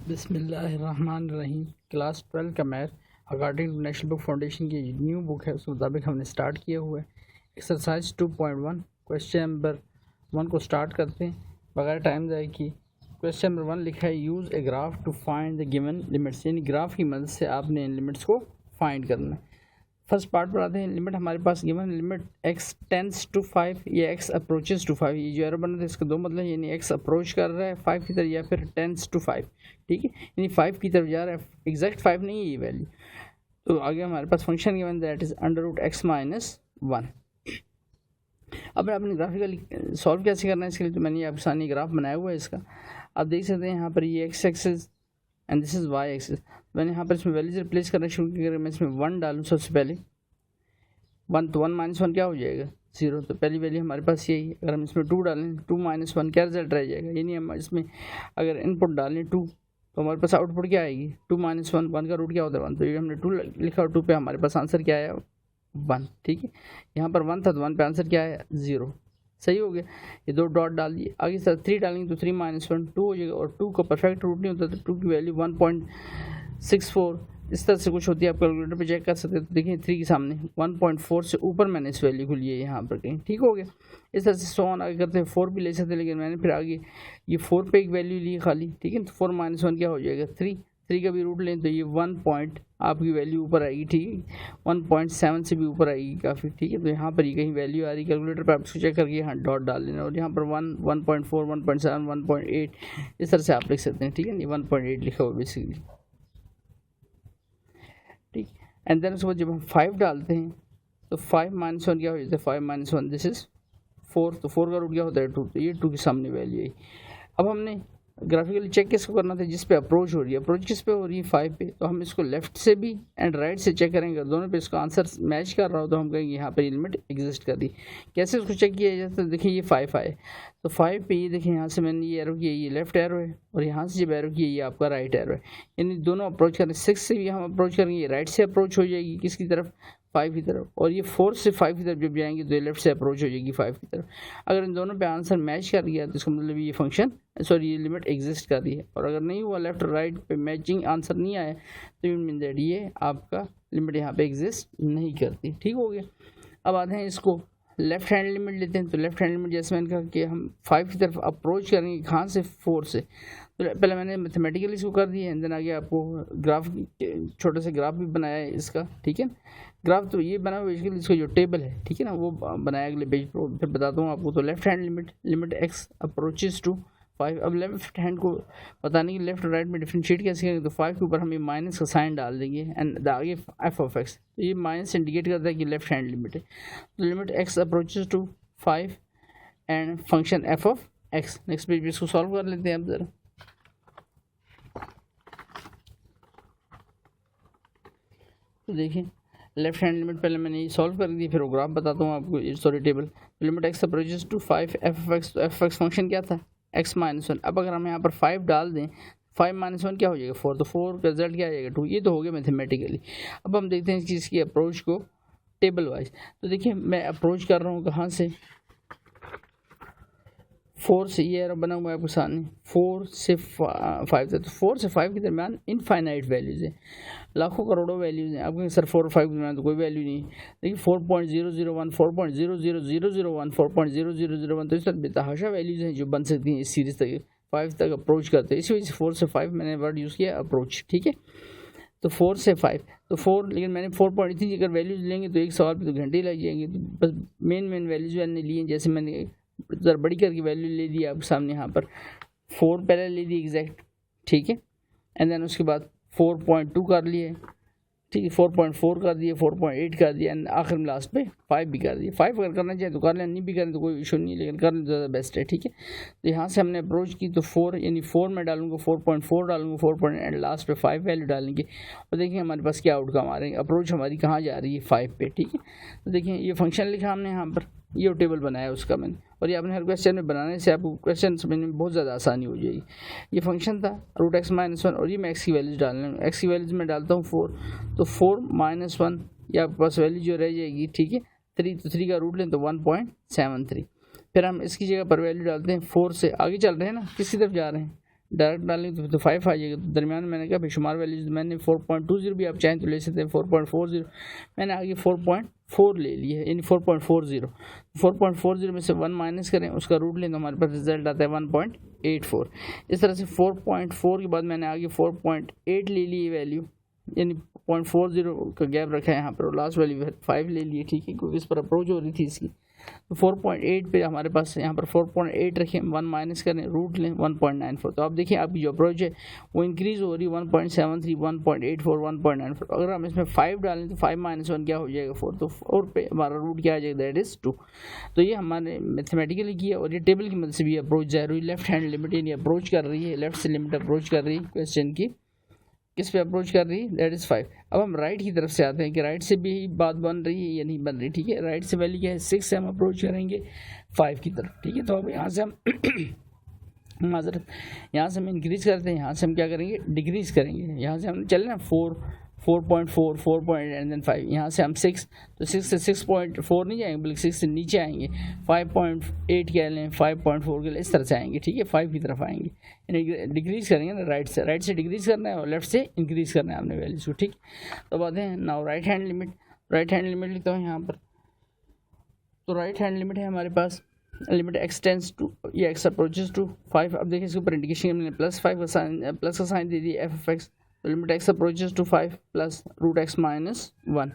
बिस्मिल्लाहिर्रहमानिर्रहीम। क्लास 12 का math according to National Book Foundation की न्यू बुक है, उसके मुताबिक हमने स्टार्ट किया हुआ है। एक्सरसाइज 2.1 क्वेश्चन नंबर 1 को स्टार्ट करते हैं बगैर टाइम ज़ाया किए। क्वेश्चन नंबर 1 लिखा है, use a graph to find the given limits, यानी ग्राफ की मदद से आपने इन लिमिट्स को फाइंड करना है। फर्स्ट पार्ट पर आते हैं। लिमिट हमारे पास given limit x tends to 5 या x अप्रोचेस टू 5, ये जो एरो बना था इसके दो मतलब, यानी x अप्रोच कर रहा है 5 की तरफ या फिर टेंस टू 5, ठीक है, यानी 5 की तरफ जा रहा है, एग्जैक्ट 5 नहीं है ये वैल्यू। तो आगे हमारे पास function given that is √x - 1। अब अपने ग्राफिकली सॉल्व कैसे करना है इसके लिए, तो मैंने आपके सामने ग्राफ बनाया हुआ है इसका। आप देख सकते हैं यहाँ पर ये x axis and this is y axis. मैंने यहाँ पर इसमें वैल्यूज रिप्लेस करना शुरू किया। मैं इसमें 1 डालूँ सबसे पहले, 1 तो 1 - 1 क्या हो जाएगा 0, तो पहली वैल्यू हमारे पास यही है। अगर हम इसमें 2 डालें 2 - 1 क्या रिजल्ट रह जाएगा, यानी हम इसमें अगर इनपुट डालें 2 तो हमारे पास आउटपुट क्या आएगी 2 - 1, 1 का रूट क्या होता है 1, तो ये हमने 2 लिखा और 2 पे हमारे पास आंसर क्या आया 1, ठीक है। यहाँ पर 1 था तो 1 पे आंसर क्या आया 0, सही हो गया। ये 2 डॉट डाल दिए। आगे सर 3 डालेंगे तो 3 - 1 2 हो जाएगा, और 2 का परफेक्ट रूट नहीं होता तो 2 की वैल्यू 1.64 इस तरह से कुछ होती है। आप कैलकुलेटर पे चेक कर सकते हैं। तो देखिए 3 के सामने 1.4 से ऊपर मैंने इस वैल्यू को लिए यहाँ पर कहीं, ठीक हो गया। इस तरह से 100 आगे करते हैं। 4 भी ले सकते हैं, लेकिन मैंने फिर आगे ये 4 पे एक वैल्यू ली खाली, ठीक है। तो 4 - 1 क्या हो जाएगा 3 का भी रूट लें तो ये 1 पॉइंट आपकी वैल्यू ऊपर आएगी, ठीक है, 1.7 से भी ऊपर आएगी काफ़ी, ठीक है। तो यहाँ पर ये कहीं वैल्यू आ रही है, कैलकुलेटर पर आप इसको चेक करके यहाँ डॉट डाल लेना, और यहाँ पर 1, 1.4, 1.7, 1.8 इस तरह से आप लिख सकते हैं, ठीक है। ये 1.8 लिखा हुआ बेसिकली, ठीक। एंड देन उसके बाद जब हम 5 डालते हैं तो 5 - 1 क्या हो जाता है 5 - 1 दिस इज 4, तो 4 का रूट क्या होता है 2, तो ये 2 के सामने वैल्यू है। अब हमने ग्राफिकली चेक किसको करना था, जिस पे अप्रोच हो रही है। अप्रोच किस पे हो रही है 5 पे, तो हम इसको लेफ्ट से भी एंड राइट से चेक करेंगे। दोनों पे इसका आंसर मैच कर रहा हो तो हम कहेंगे यहाँ पर लिमिट एग्जिस्ट कर रही। कैसे उसको चेक किया जाता है, देखिए ये 5 आए तो 5 पे ये देखिए यहाँ से मैंने ये एरो किया, ये लेफ्ट एरो है, और यहाँ से जब एरो किया ये आपका राइट एरो है, यानी दोनों अप्रोच करें। 6 से भी हम अप्रोच करेंगे, ये राइट से अप्रोच हो जाएगी किसकी तरफ 5 की तरफ, और ये 4 से 5 की तरफ जब जाएंगे तो ये लेफ्ट से अप्रोच हो जाएगी 5 की तरफ। अगर इन दोनों पे आंसर मैच कर गया तो इसका मतलब ये फंक्शन ये लिमिट एग्जिस्ट कर रही है। और अगर नहीं हुआ लेफ्ट और राइट पे मैचिंग आंसर नहीं आया तो यू मीन दैट ये आपका लिमिट यहाँ पे एग्जिस्ट नहीं करती, ठीक हो गया। अब आते हैं इसको लेफ्ट हैंड लिमिट लेते हैं। तो लेफ्ट हैंड लिमिट जैसे मैंने कहा कि हम 5 की तरफ अप्रोच करेंगे, कहाँ से 4 से। तो पहले मैंने मैथमेटिकली इसको कर दिया, एंड देन आगे आपको ग्राफ छोटे से ग्राफ भी बनाया है इसका, ठीक है। ग्राफ तो ये बना हुआ बेसिकली इसका जो टेबल है, ठीक है ना, वो बनाया अगले पेज पर, फिर बताता हूँ आपको। तो left hand limit x approaches to 5। अब लेफ्ट हैंड को बताने की लेफ्ट और राइट में डिफरेंशिएट कैसे करेंगे, तो 5 के ऊपर हम ये माइनस का साइन डाल देंगे एंड आगे f(x), तो ये माइनस इंडिकेट करता है कि लेफ्ट हैंड लिमिट है। तो limit x approaches to 5 and function f(x). Next page पे इसको सॉल्व कर लेते हैं अब जरा। तो देखिए लेफ्ट हैंड लिमिट पहले मैंने ये सॉल्व कर दी, फिर वो ग्राफ बताता हूँ आपको, sorry table. Limit x approaches to 5 f(x), तो f(x) फंक्शन क्या था x - 1। अब अगर हम यहाँ पर 5 डाल दें 5 - 1 क्या हो जाएगा 4, तो 4 का रिजल्ट क्या आ जाएगा 2। ये तो हो गया मैथमेटिकली। अब हम देखते हैं इसकी अप्रोच को टेबल वाइज। तो देखिए मैं अप्रोच कर रहा हूँ कहाँ से 4 से, ये एरो बना हुआ है आपके सामने 4 से 5 तक। तो 4 से 5 के दरमियान इनफाइनाइट वैल्यूज़ हैं, लाखों करोड़ों वैल्यूज़ हैं। आपके सर 4 और 5 के दरमियान तो कोई वैल्यू नहीं है। देखिए 4.001, 4.00001, 4.0001, तो इस तरह बेतहाशा वैल्यूज़ हैं जो बन सकती हैं इस सीरीज़ तक 5 तक अप्रोच करते हैं। इसी वजह से 4 से 5 मैंने वर्ड यूज़ किया अप्रोच, ठीक है। तो 4 से 5 तो 4, लेकिन मैंने 4 इतनी अगर वैल्यूज़ लेंगे तो एक सवाल पे तो घंटे लग जाएंगे। तो बस मेन वैल्यूज़ मैंने लिए, जैसे मैंने ज़रा बड़ी करके वैल्यू ले दी आपके सामने। यहाँ पर 4 पहले ले दी एग्जैक्ट, ठीक है, एंड देन उसके बाद 4.2 कर लिए, ठीक है, 4.4 कर दिए, 4.8 कर दिया, एंड आखिर में लास्ट पे 5 भी कर दिए। 5 अगर करना चाहे तो कर लें, नहीं भी करें तो कोई इशू नहीं, लेकिन कर लें ज़्यादा बेस्ट है, ठीक है। तो यहाँ से हमने अप्रोच की तो 4, यानी 4 में डालूंगा, 4.4 डालूंगा, 4. एंड लास्ट पे 5 वैल्यू डालेंगे, और देखिए हमारे पास क्या आउटकम आ रहे हैं। अप्रोच हमारी कहाँ जा रही है 5 पे, ठीक है। तो देखिए ये फंक्शन लिखा हमने यहाँ पर, ये टेबल बनाया उसका मैंने, और ये अपने हर क्वेश्चन में बनाने से आपको क्वेश्चन समझने में बहुत ज़्यादा आसानी हो जाएगी। ये फंक्शन था √x - 1, और ये मैं x की वैल्यूज डालने में, x की वैल्यूज में डालता हूँ 4, तो 4 - 1 ये आपके पास वैल्यू जो रह जाएगी, ठीक है। 3, तो 3 का रूट लें तो 1.73। फिर हम इसकी जगह पर वैल्यू डालते हैं 4 से आगे चल रहे हैं ना, किसी तरफ जा रहे हैं डायरेक्ट डालेंगे तो 5 आ जाएगा। तो दरमियान में मैंने कहा बेशुमार वैल्यूज मैंने 4.20 भी आप चाहें तो ले सकते हैं, 4.40 मैंने आगे 4.4 ले लिया है, यानी 4.40 4.40 में से 1 माइनस करें, उसका रूट लें तो हमारे पास रिजल्ट आता है 1.84। इस तरह से 4.4 के बाद मैंने आगे 4.8 ले ली वैल्यू, यानी 0.40 का गैप रखा है यहाँ पर, लास्ट वैल्यू 5 ले लिए, ठीक है, क्योंकि इस पर अप्रोच हो रही थी इसकी। तो 4.8 पे हमारे पास यहाँ पर 4.8 रखें, 1 माइनस करें, रूट लें 1.94। तो आप देखिए आपकी जो अप्रोच है वो इंक्रीज़ हो रही है 1.73, 1.84, 1.94। अगर हम इसमें 5 डालें तो 5 माइनस 1 क्या हो जाएगा 4, तो 4 पे हमारा रूट क्या आ जाएगा, दैट इज़ 2। तो ये हमने मैथमेटिकली किया और ये टेबल की मदद से भी अप्रोच ज़ाहिर हुई। लेफ्ट हैंड लिमिट यानी अप्रोच कर रही है, लेफ्ट से लिमिट अप्रोच कर रही है क्वेश्चन की, किस पे अप्रोच कर रही है, दैट इज़ 5। अब हम राइट की तरफ से आते हैं कि राइट से भी बात बन रही है या नहीं बन रही, ठीक है। राइट से वैल्यू क्या है 6 से हम अप्रोच करेंगे 5 की तरफ, ठीक है। तो अब यहाँ से हम माजरत यहाँ से हम इंक्रीज़ करते हैं, यहाँ से हम क्या करेंगे डिक्रीज़ करेंगे। यहाँ से हम चले ना 4.4 4 एंड देन 5, यहाँ से हम 6, तो 6 से 6.4 नहीं जाएंगे बल्कि 6 से नीचे आएंगे, 5.8 कह लें, 5.4 के लिए इस तरह से आएंगे, ठीक है, 5 की तरफ आएंगे, यानी डिक्रीज़ करेंगे ना, राइट से डिक्रीज़ करना है और लेफ्ट से इंक्रीज़ करना है आपने वैल्यूज़ को, ठीक। तो बातें हैं नाउ राइट हैंड लिमिट लिखता हूँ यहाँ पर। तो राइट हैंड लिमिट है हमारे पास, लिमिट एक्स टेंस टू या एक्स अप्रोचेस टू 5। अब देखिए इसके ऊपर इंडिकेशन मैंने +5 का प्लस का साइन दे दिया f(x), तो limit x approaches to 5 plus root x minus 1।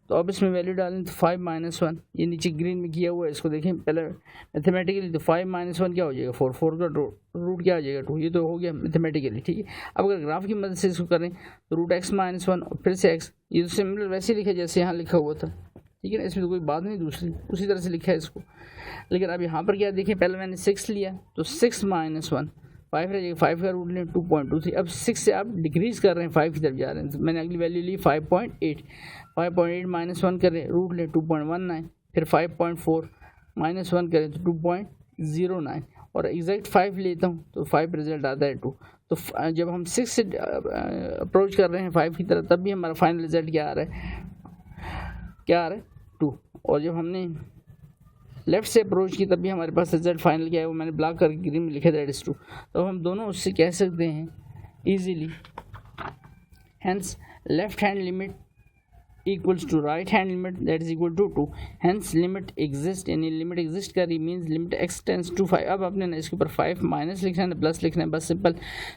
तो अब इसमें वैल्यू डालें तो 5 माइनस 1, ये नीचे ग्रीन में किया हुआ है, इसको देखें पहले मैथमेटिकली। तो 5 माइनस 1 क्या हो जाएगा 4, 4 का रूट क्या आ जाएगा 2, ये तो हो गया मैथमेटिकली, ठीक है। अब अगर ग्राफ की मदद से इसको करें तो रूट एक्स माइनस 1 और फिर से एक्स, ये तो सिमिलर वैसे लिखा जैसे यहाँ लिखा हुआ था, ठीक है ना, इसमें तो कोई बात नहीं, दूसरी उसी तरह से लिखा है इसको। लेकिन अब यहाँ पर क्या देखें, पहले मैंने 6 लिया तो 6 माइनस 1 5 रह जाएगा, 5 का रूट लें 2.23। अब 6 से आप डिक्रीज़ कर रहे हैं 5 की तरफ जा रहे हैं, तो मैंने अगली वैल्यू ली 5.8 माइनस 1 करें, रूट लें 2.19, फिर 5.4 माइनस 1 करें तो 2.09 और एग्जैक्ट 5 लेता हूँ तो 5 रिजल्ट आता है 2। तो जब हम 6 से अप्रोच कर रहे हैं 5 की तरफ तब भी हमारा फाइनल रिजल्ट क्या आ रहा है 2। और जब हमने लेफ्ट से अप्रोच की तब भी हमारे पास रिजल्ट फाइनल क्या है वो मैंने ब्लॉक करके ग्रीन में लिखा दैट इज़ 2। तो हम दोनों उससे कह सकते हैं easily, hence left hand limit equals to right hand limit that is equal to 2। Hence limit exist, यानी लिमिट एग्जिस्ट कर रही means limit x tends to 5। अब आपने ना इसके ऊपर 5 माइनस लिखना है प्लस लिखना है, बस simple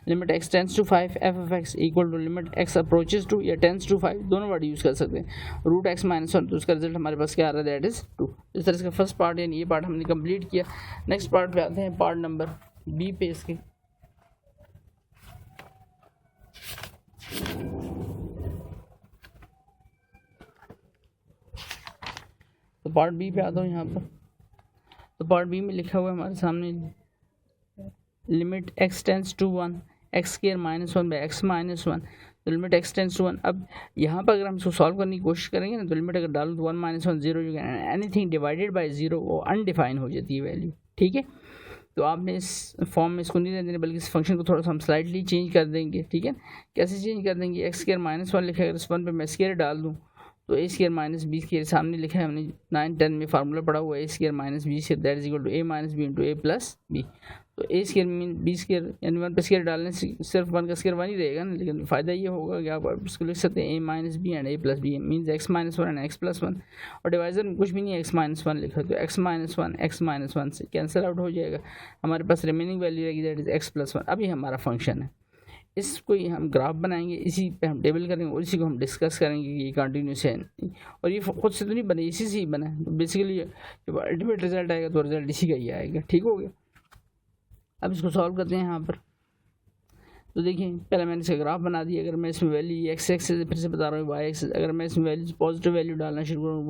limit x tends to 5 f(x) equal to limit x approaches to या टेंस टू 5, दोनों वर्ड यूज़ कर सकते हैं, रूट एक्स माइनस 1, तो उसका रिजल्ट हमारे पास क्या आ रहा है दैट इज़ 2। इस तरह से फर्स्ट पार्ट यानी ये पार्ट हमने कंप्लीट किया। नेक्स्ट पार्ट पे आते हैं, पार्ट नंबर बी पे इसके। तो पार्ट बी पे आता हूँ यहाँ पर। तो पार्ट बी में लिखा हुआ है हमारे सामने limit x tends to 1 x square minus 1 by x minus 1, तो लिमिट एक्स टेंस टू 1। अब यहाँ पर अगर हम इसको सॉल्व करने की कोशिश करेंगे ना तो लिमिट अगर डालूँ तो 1 माइनस 1 0 जो एनीथिंग डिवाइडेड बाई 0 वो अनडिफाइन हो जाती है वैल्यू, ठीक है। तो आपने इस फॉर्म में इसको नहीं रहने देना बल्कि इस फंक्शन को थोड़ा सा हम स्लाइटली चेंज कर देंगे, ठीक है। कैसे चेंज कर देंगे, एक्स स्क्वायर माइनस 1 लिखा है, अगर इस 1 पे मैं स्क्वायर डाल दूँ तो A square minus B square सामने लिखा है, हमने 9-10 में फार्मूला पढ़ा हुआ है, A square minus B square that is equal to A minus B into A plus B. तो A square mean B square यानी 1 पे स्क्वायर डालने से सिर्फ 1 का स्क्वायर 1 ही रहेगा ना, लेकिन फ़ायदा ये होगा कि आप इसको लिख सकते हैं A minus B and A plus B means X minus 1 and X plus 1, और डिवाइजर में कुछ भी नहीं है, एक्स माइनस 1 लिखा, तो एक्स माइनस 1 से कैंसिल आउट हो जाएगा, हमारे पास रिमेनिंग वैल्यू रहेगी दैट इज एक्स प्लस 1। अभी हमारा फंक्शन है, इसको ही हम ग्राफ बनाएंगे, इसी पे हम टेबल करेंगे और इसी को हम डिस्कस करेंगे कि ये कंटिन्यूस है और ये खुद से तो नहीं बने, इसी से ही बना है। तो बेसिकली जब अल्टीमेट रिजल्ट आएगा तो रिजल्ट इसी का ही आएगा, ठीक हो गया। अब इसको सॉल्व करते हैं यहाँ पर। तो देखिए पहले मैंने इसका ग्राफ बना दिया, अगर मैं इसमें वैल्यू एक्स एक्सेस फिर से बता रहा हूँ वाई एक्सेस, अगर मैं इसमें वैल्यू पॉजिटिव वैल्यू डालना शुरू करूँ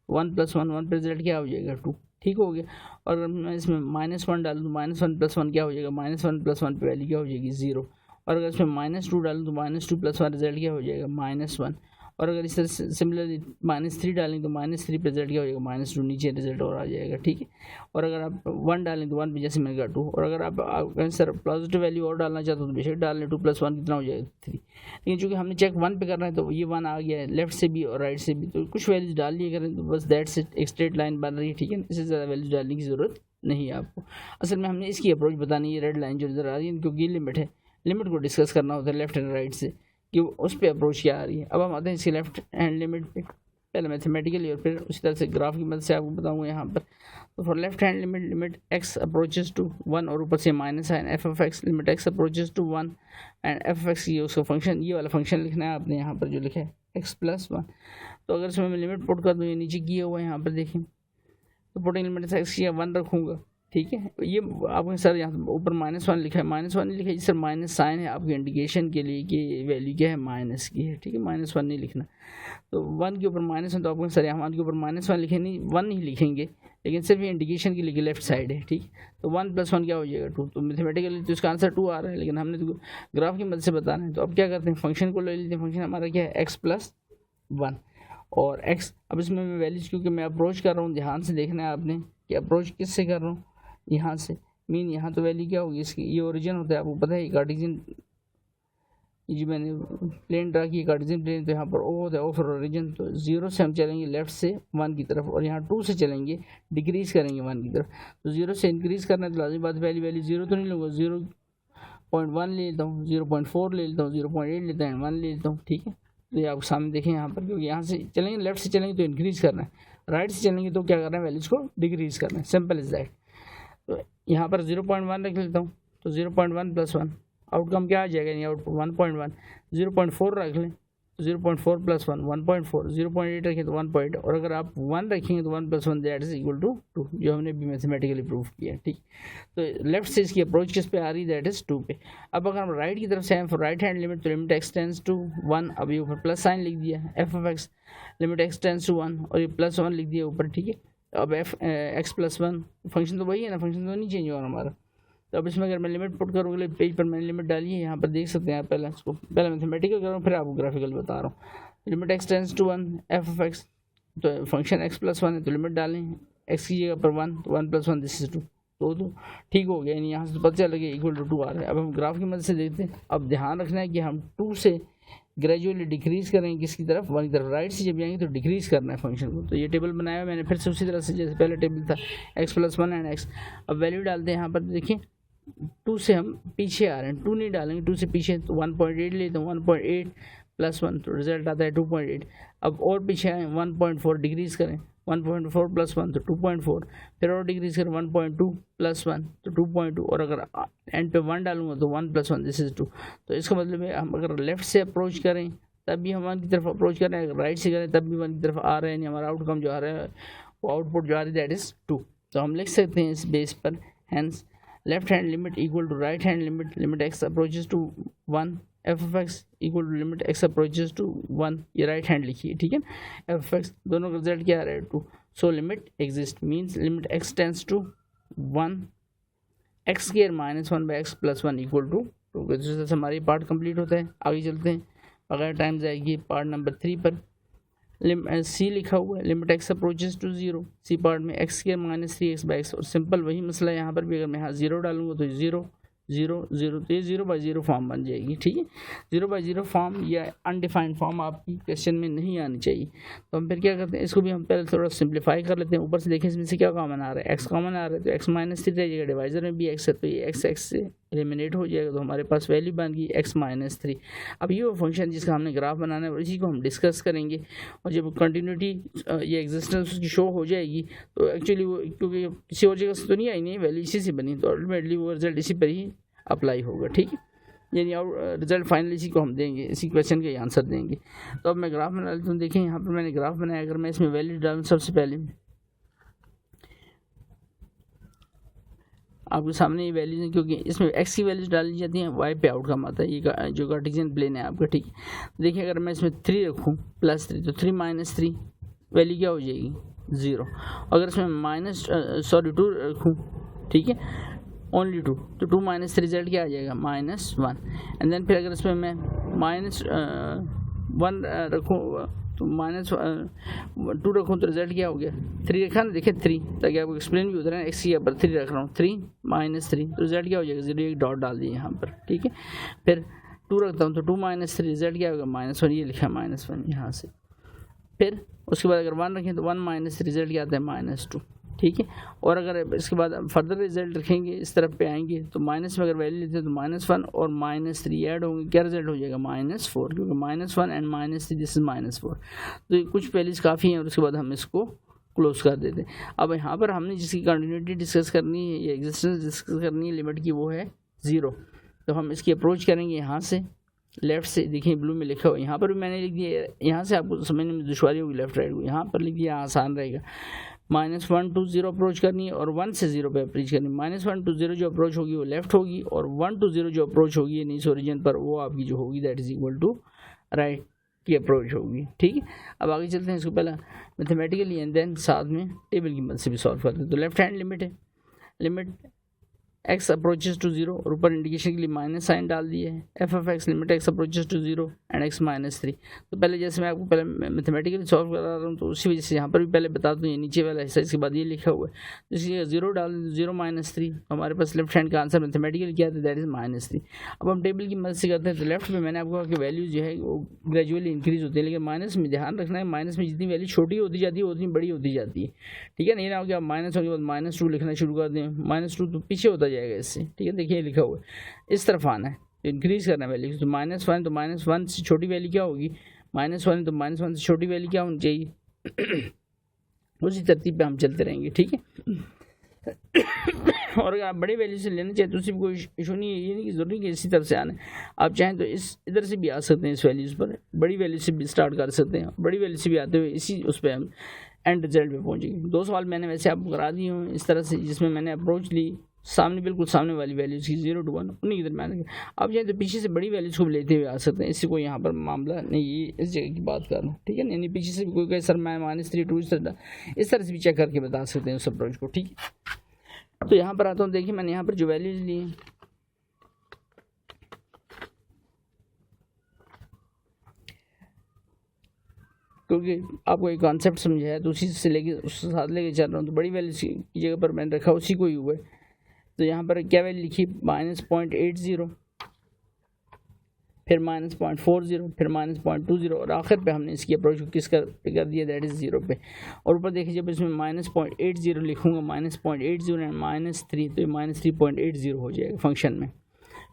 1 प्लस 1 पर रिजल्ट क्या हो जाएगा 2, ठीक हो गया। और अगर मैं इसमें -1 डाल दूँ -1 प्लस 1 क्या हो जाएगा, -1 प्लस 1 पर वैल्यू क्या हो जाएगी 0, और अगर इसमें -2 डालूँ तो -2 प्लस 1 रिजल्ट क्या हो जाएगा -1, और अगर इस तरह से सिमिलरली -3 डालें तो -3 पे रिजल्ट क्या हो जाएगा -2, नीचे रिजल्ट और आ जाएगा, ठीक है। और अगर आप 1 डालें तो 1 पे जैसे मैंने कहा 2, और अगर आप आंसर पॉजिटिव वैल्यू और डालना चाहते हो तो बेशक डाल लें, 2 प्लस 1 कितना हो जाएगा 3। लेकिन चूँकि हमने चेक 1 पे करना है तो ये 1 आ गया है लेफ्ट से भी और राइट से भी, तो कुछ वैल्यूज डाल लिया करें तो बस दैट्स इट, एक स्ट्रेट लाइन बन रही है, ठीक है। इससे ज़्यादा वैल्यूज डालने की ज़रूरत नहीं आपको। असल में हमने इसकी अप्रोच बतानी है, रेड लाइन जो नज़र आ रही है क्योंकि लिमिट है, लिमिट को डिस्कस करना होता है लेफ्ट एंड राइट से कि उस पर अप्रोच क्या आ रही है। अब हम आते हैं इसकी लेफ्ट हैंड लिमिट पे, पहले मैथमेटिकली और फिर उसी तरह से ग्राफ की मदद से आपको बताऊंगा यहाँ पर। तो for left hand limit, limit x approaches to 1 और ऊपर से minus sign f of x, limit x approaches to 1 and f of x, ये उसका फंक्शन, ये वाला फंक्शन लिखना है आपने यहाँ पर जो लिखा है x+1। तो अगर इसमें मैं लिमिट पुट कर दूँ, ये नीचे किया हुआ है यहाँ पर देखें, तो पुटिंग लिमिट से x या 1 रखूँगा, ठीक है। ये आपने सर यहाँ ऊपर -1 लिखा है, -1 नहीं लिखा है सर, माइनस साइन है आपके इंडिकेशन के लिए कि वैल्यू क्या है, माइनस की है, ठीक है, -1 नहीं लिखना। तो 1 के ऊपर -1, तो आपको सर यहाँ 1 के ऊपर -1 लिखे नहीं, 1 नहीं लिखेंगे, लेकिन सिर्फ ये इंडिकेशन के लिए लेफ्ट साइड है, ठीक। तो 1 + 1 क्या हो जाएगा 2, तो मैथमेटिकली तो इसका आंसर 2 आ रहा है, लेकिन हमने तो ग्राफ की मदद से बताना है। तो अब क्या करते हैं, फंक्शन को ले लेते हैं। फंक्शन हमारा क्या है x+1 और x। अब इसमें मैं वैल्यूज, क्योंकि मैं अप्रोच कर रहा हूँ, ध्यान से देखना है आपने कि अप्रोच किससे कर रहा हूँ, यहाँ से मीन यहाँ तो वैल्यू क्या होगी इसकी, ये ओरिजिन होता है, आपको पता है कार्टेशियन, ये जो मैंने प्लेन ड्रा की कार्टेशियन प्लेन, तो यहाँ पर ओ होता है, ओ फॉर ओरिजिन। तो 0 से हम चलेंगे लेफ्ट से 1 की तरफ, और यहाँ 2 से चलेंगे डिक्रीज करेंगे 1 की तरफ। तो 0 से इंक्रीज करना है तो लाजिम बात पहली वैल्यू 0 तो नहीं लूँगा, 0.1 ले लेता हूँ, 0.4 ले लेता हूँ, 0.8 लेता हूँ, 1 ले लेता हूँ, ठीक है। तो ये आप सामने देखें यहाँ पर, क्योंकि यहाँ से चलेंगे लेफ्ट से चलेंगे तो इंक्रीज करना है, राइट से चलेंगे तो क्या करना है, वैल्यूज को डिक्रीज करना है, सिंपल इज दैट। तो यहाँ पर 0.1 रख लेता हूँ, तो 0.1 + 1 आउटकम क्या आ जाएगा, यानी आउटपुट 1.1। 0.4 रख लें तो 0.4 + 1 1.4, 0.8 रखें तो 1.8, और अगर आप 1 रखेंगे तो 1 + 1 दैट इज इक्वल टू 2, जो हमने भी मैथमेटिकली प्रूव किया है, ठीक। तो लेफ्ट से इसकी अप्रोच किस पे आ रही है, दैट इज 2 पे। अब अगर हम राइट की तरफ से हैं, फॉर राइट हैंड लिमिट, तो लिमिट x टेंड्स टू 1, अब ये ऊपर प्लस साइन लिख दिया, f of x, limit x tends to 1 और ये +1 लिख दिया ऊपर, ठीक है। अब x+1 फंक्शन तो वही है ना, फंक्शन तो नहीं चेंज हुआ हमारा। तो अब इसमें अगर मैं लिमिट पुट करूँ, अगले पेज पर मैंने लिमिट डाली है, यहाँ पर देख सकते हैं आप। पहले इसको पहले मैथमेटिकल करूँ, फिर आपको ग्राफिकल बता रहा हूँ। Limit x tends to 1 f of x, तो फंक्शन x+1 है तो लिमिट डालें, x की जगह पर 1, तो 1 + 1 दिस इज 2, तो ठीक हो गया, यानी यहाँ से पता चल गया इक्वल टू 2 आ रहा है। अब हम ग्राफ की मदद से देखते हैं। अब ध्यान रखना है कि हम 2 से ग्रेजुअली डिक्रीज करेंगे किसकी तरफ, 1 की तरफ, राइट से जब जाएंगे तो डिक्रीज करना है फंक्शन को। तो ये टेबल बनाया मैंने फिर से उसी तरह से जैसे पहले टेबल था, x+1 एंड x। अब वैल्यू डालते हैं यहाँ पर, देखिए 2 से हम पीछे आ रहे हैं, 2 नहीं डालेंगे, 2 से पीछे, तो 1.8 लेते हैं, 1.8 + 1 तो रिजल्ट आता है 2.8। अब और पीछे आए, 1.4 डिक्रीज करें, 1.4 + 1 तो 2.4, फिर और डिक्रीज करें 1.2 + 1 तो 2.2, और अगर एंड पे 1 डालूंगा तो 1 + 1 दिस इज 2। तो इसका मतलब है हम अगर लेफ्ट से अप्रोच करें तब भी हम 1 की तरफ अप्रोच कर रहे हैं, अगर राइट से करें तब भी 1 की तरफ आ रहे हैं, यानी हमारा आउटकम जो आ रहा है वो आउटपुट जो आ रही है दैट इज 2। तो हम लिख सकते हैं इस बेस पर, hence left hand limit equal to right hand limit, limit x approaches to 1 f of x equal to limit x approaches to 1, ये राइट हैंड लिखिए, ठीक है। एफ ऑफ एक्स दोनों का रिजल्ट क्या आ रहा है 2, so limit exist means limit x tends to 1 x² - 1/x + 1 equal to 2। जैसे हमारी पार्ट कंप्लीट होता है, आगे चलते हैं, अगर टाइम जाएगी पार्ट नंबर 3 पर। सी लिखा हुआ है, limit x approaches to 0, C part में x² - 3x/x, और सिंपल वही मसला है यहाँ पर भी, अगर मैं यहाँ 0 डालूंगा तो 0 0 0, तो ये 0/0 फॉर्म बन जाएगी, ठीक है। 0/0 फॉर्म या अनडिफाइंड फॉर्म आपकी क्वेश्चन में नहीं आनी चाहिए। तो हम फिर क्या करते हैं, इसको भी हम पहले थोड़ा सिंप्लीफाई कर लेते हैं। ऊपर से देखें इसमें से क्या कॉमन आ रहा है, x कॉमन आ रहा है, तो x - 3 रह जाएगा, डिवाइजर में भी x है तो ये x से एलिमिनेट हो जाएगा, तो हमारे पास वैल्यू बन गई x - 3। अब ये वो फंक्शन जिसका हमने ग्राफ बनाना है और इसी को हम डिस्कस करेंगे, और जब कंटिन्यूटी या एग्जिस्टेंस उसकी शो हो जाएगी तो एक्चुअली वो, क्योंकि किसी और जगह से तो नहीं आई, नहीं वैल्यू इसी से बनी, तो अल्टीमेटली वो रिजल्ट इसी पर ही अप्लाई होगा, ठीक है। यानी और रिजल्ट फाइनली इसी को हम देंगे, इसी क्वेश्चन के आंसर देंगे। तो अब मैं ग्राफ बना लेता हूँ। देखें यहाँ पर मैंने ग्राफ बनाया, अगर मैं इसमें वैल्यू डालूँ, सबसे पहले आपके सामने ये वैल्यूज हैं, क्योंकि इसमें x की वैल्यूज डाली जाती हैं, y पे आउटकम आता है, ये जो कार्टेशियन प्लेन है आपका, ठीक है। देखिए अगर मैं इसमें 3 रखूँ +3, तो 3 - 3 वैल्यू क्या हो जाएगी 0। अगर इसमें 2 रखूँ, ठीक है, ओनली 2, तो 2 - 3 रिजल्ट क्या आ जाएगा -1। एंड देन फिर अगर इसमें मैं -1 रखूँ तो -2 रखूँ तो रिजल्ट क्या हो गया 3 रखा ना, देखिए 3, ताकि आपको एक्सप्लेन भी होता है, x यहाँ पर 3 रख रहा हूँ, 3 - 3 तो रिजल्ट क्या हो जाएगा 0, एक डॉट डाल दिए यहाँ पर, ठीक है। फिर 2 रखता हूँ तो 2 - 3 रिजल्ट क्या होगा -1, ये लिखा -1 यहाँ से। फिर उसके बाद अगर 1 रखें तो 1 - 3 रिजल्ट क्या आता है -2, ठीक है। और अगर इसके बाद फर्दर रिजल्ट रखेंगे, इस तरफ पे आएंगे तो माइनस में अगर वैल्यू लेते हैं तो -1 और -3 ऐड होंगे, क्या रिजल्ट हो जाएगा -4, क्योंकि -1 एंड -3 दिस इज -4। तो कुछ वैल्यूज काफ़ी हैं और उसके बाद हम इसको क्लोज कर देते हैं। अब यहाँ पर हमने जिसकी कंटिन्यूटी डिस्कस करनी है या एग्जिस्टेंस डिस्कस करनी है लिमिट की, वो है 0। तो हम इसकी अप्रोच करेंगे यहाँ से, लेफ्ट से। देखिए ब्लू में लिखा हुआ, यहाँ पर भी मैंने लिख दिया, यहाँ से आपको समझने में दुश्वारी होगी लेफ्ट राइट को, यहाँ पर लिख दिया, आसान रहेगा। -1 to 0 अप्रोच करनी है और 1 से 0 पे अप्रोच करनी है। -1 to 0 जो अप्रोच होगी वो लेफ्ट होगी और 1 to 0 जो अप्रोच होगी नीचे ओरिजिन पर, वो आपकी जो होगी that is equal to right की अप्रोच होगी। ठीक है, अब आगे चलते हैं। इसको पहला मैथमेटिकली एंड देन साथ में टेबल की मदद से भी सॉल्व करते हैं। तो लेफ्ट हैंड लिमिट है, लिमिट x अप्रोचेस टू 0 और ऊपर इंडिकेशन के लिए माइनस साइन डाल दिए है। F of x limit x approaches to 0 and x -3। तो पहले जैसे मैं आपको पहले मैथमेटिकली सॉल्व करा रहा हूँ तो उसी वजह से यहाँ पर भी पहले बता दूँ, ये नीचे वाला हिस्सा इसके बाद ये लिखा हुआ है, तो इसलिए 0 डाल 0 -3। हमारे पास लेफ्ट हैंड का आंसर मैथमेटिकली क्या था, दैट इज -3। अब हम टेबल की मदद से करते हैं। तो लेफ्ट में मैंने आपको कहा कि वैल्यू जो है वो ग्रेजुअली इंक्रीज होती है, लेकिन माइनस में ध्यान रखना है, माइनस में जितनी वैल्यू छोटी होती जाती है उतनी बड़ी होती जाती है। ठीक है, नहीं ना हो कि आप माइनस होने के बाद -2 लिखना शुरू कर दें, -2 तो पीछे होता जाएगा इससे। ठीक है, देखिए लिखा हुआ है, इस तरफ आना है, इंक्रीज करना है वैल्यू। तो -1 तो -1 से छोटी वैल्यू क्या होगी, -1 तो -1 से छोटी वैल्यू क्या होनी चाहिए, उसी तरतीब पे हम चलते रहेंगे। ठीक है, और अगर आप बड़ी वैल्यू से लेना चाहें तो उससे कोई इशू नहीं है, ये नहीं कि जरूरी कि इसी तरफ से आना है, आप चाहें तो इस इधर से भी आ सकते हैं, इस वैल्यूज पर बड़ी वैल्यू से भी स्टार्ट कर सकते हैं, बड़ी वैल्यू से भी आते हुए इसी उस पर हम एंड रिजल्ट पे पहुंचेंगे। 2 सवाल मैंने वैसे आपको करा दिए हूँ इस तरह से, जिसमें मैंने अप्रोच ली सामने, बिल्कुल सामने वाली वैल्यूज की 0 to 1 उन्हीं के दरम्यान। आप चाहें तो पीछे से बड़ी वैल्यूज को भी लेते हुए आ सकते हैं, इससे कोई यहाँ पर मामला नहीं, ये इस जगह की बात कर रहा हूँ। ठीक है, यानी पीछे से कोई कहे सर मैं -3 2 इस तरह से भी चेक करके बता सकते हैं उस अप्रोच को। ठीक है, तो यहाँ पर आता हूँ, देखिए मैंने यहाँ पर जो वैल्यूज ली हैं, क्योंकि आपको एक कॉन्सेप्ट समझाया है तो उसी से लेके उसके साथ लेके चल रहा हूँ। तो बड़ी वैल्यू की जगह पर मैंने रखा उसी को ही हुआ है। तो यहाँ पर क्या वैल्यू लिखी, -0.80, फिर -0.40, फिर -0.20 और आखिर पे हमने इसकी अप्रोच को किस कर दिया, दैट इज़ 0 पे। और ऊपर देखिए जब इसमें -0.80 लिखूँगा, -0.80 एंड -3 तो ये -3.80 हो जाएगा फंक्शन में।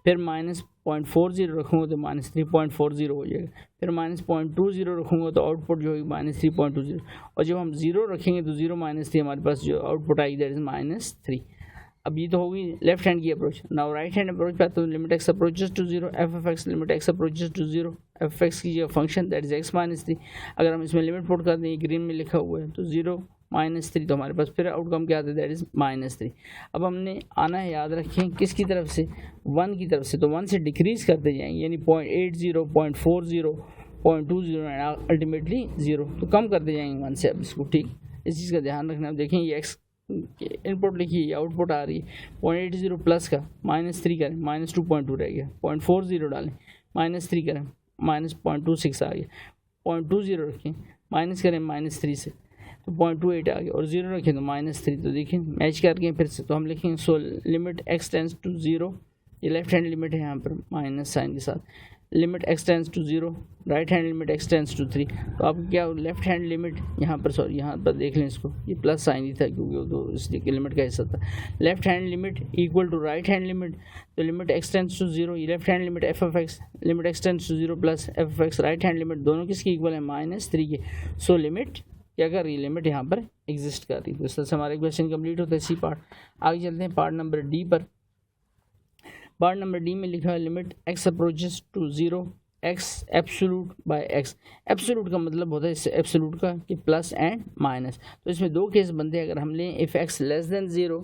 फिर -0.40 रखूँगा तो -3.40 हो जाएगा। फिर -0.20 रखूँगा तो आउटपुट जो है -3.20, और जब हम 0 रखेंगे तो 0 -3 हमारे पास जो आउटपुट आएगी दैट इज -3। अब ये तो होगी लेफ्ट हैंड की approach. Now right hand approach पे तो limit x approaches to 0, f of x limit x approaches to 0, f x की जो फंक्शन दैट इज x -3। अगर हम इसमें लिमिट पुट कर दें, ग्रीन में लिखा हुआ है, तो 0 -3 तो हमारे पास फिर आउटकम क्या आता है, दैट इज -3। अब हमने आना है, याद रखें किसकी तरफ से, 1 की तरफ से। तो 1 से डिक्रीज करते जाएंगे, यानी 0.80, 0.40, 0.20 एंड अल्टीमेटली 0, तो कम करते जाएंगे 1 से। अब इसको ठीक इस चीज़ का ध्यान रखना। अब देखें ये x इनपुट लिखिए, आउटपुट आ रही है 0.80 प्लस का -3 करें, -2.2 रह गया। 0.40 डालें, -3 करें, -0.26 आ गया। 0.20 रखें, माइनस करें -3 से तो 0.28 आ गया, और 0 रखें तो -3। तो देखिए मैच करके फिर से, तो हम लिखेंगे so limit x tends to 0, ये लेफ्ट हैंड लिमिट है यहाँ पर माइनस साइन के साथ, limit x tends to 0, right hand limit x tends to 3। तो आप क्या लेफ्ट हैंड लिमिट यहाँ पर, सॉरी यहाँ पर देख लें इसको, ये प्लस साइन ही था क्योंकि वो तो इसलिए लिमिट का हिस्सा था। Left hand limit equal to right hand limit, तो लिमिट x टेंड्स टू 0, ये left hand limit f of x limit x tends to 0 plus f of x right hand limit, दोनों किसकी इक्वल है, -3 के। So limit क्या कर रही है, लिमिट यहाँ पर एग्जिस्ट कर रही है। तो इस तरह से हमारा क्वेश्चन कंप्लीट होता है सी पार्ट। आगे चलते हैं पार्ट नंबर डी पर। पार्ट नंबर डी में लिखा है limit x approaches to 0 x absolute by x। Absolute का मतलब होता है इससे एब्सोल्यूट का कि प्लस एंड माइनस। तो इसमें 2 केस बनते हैं। अगर हम लें इफ़ x लेस देन 0,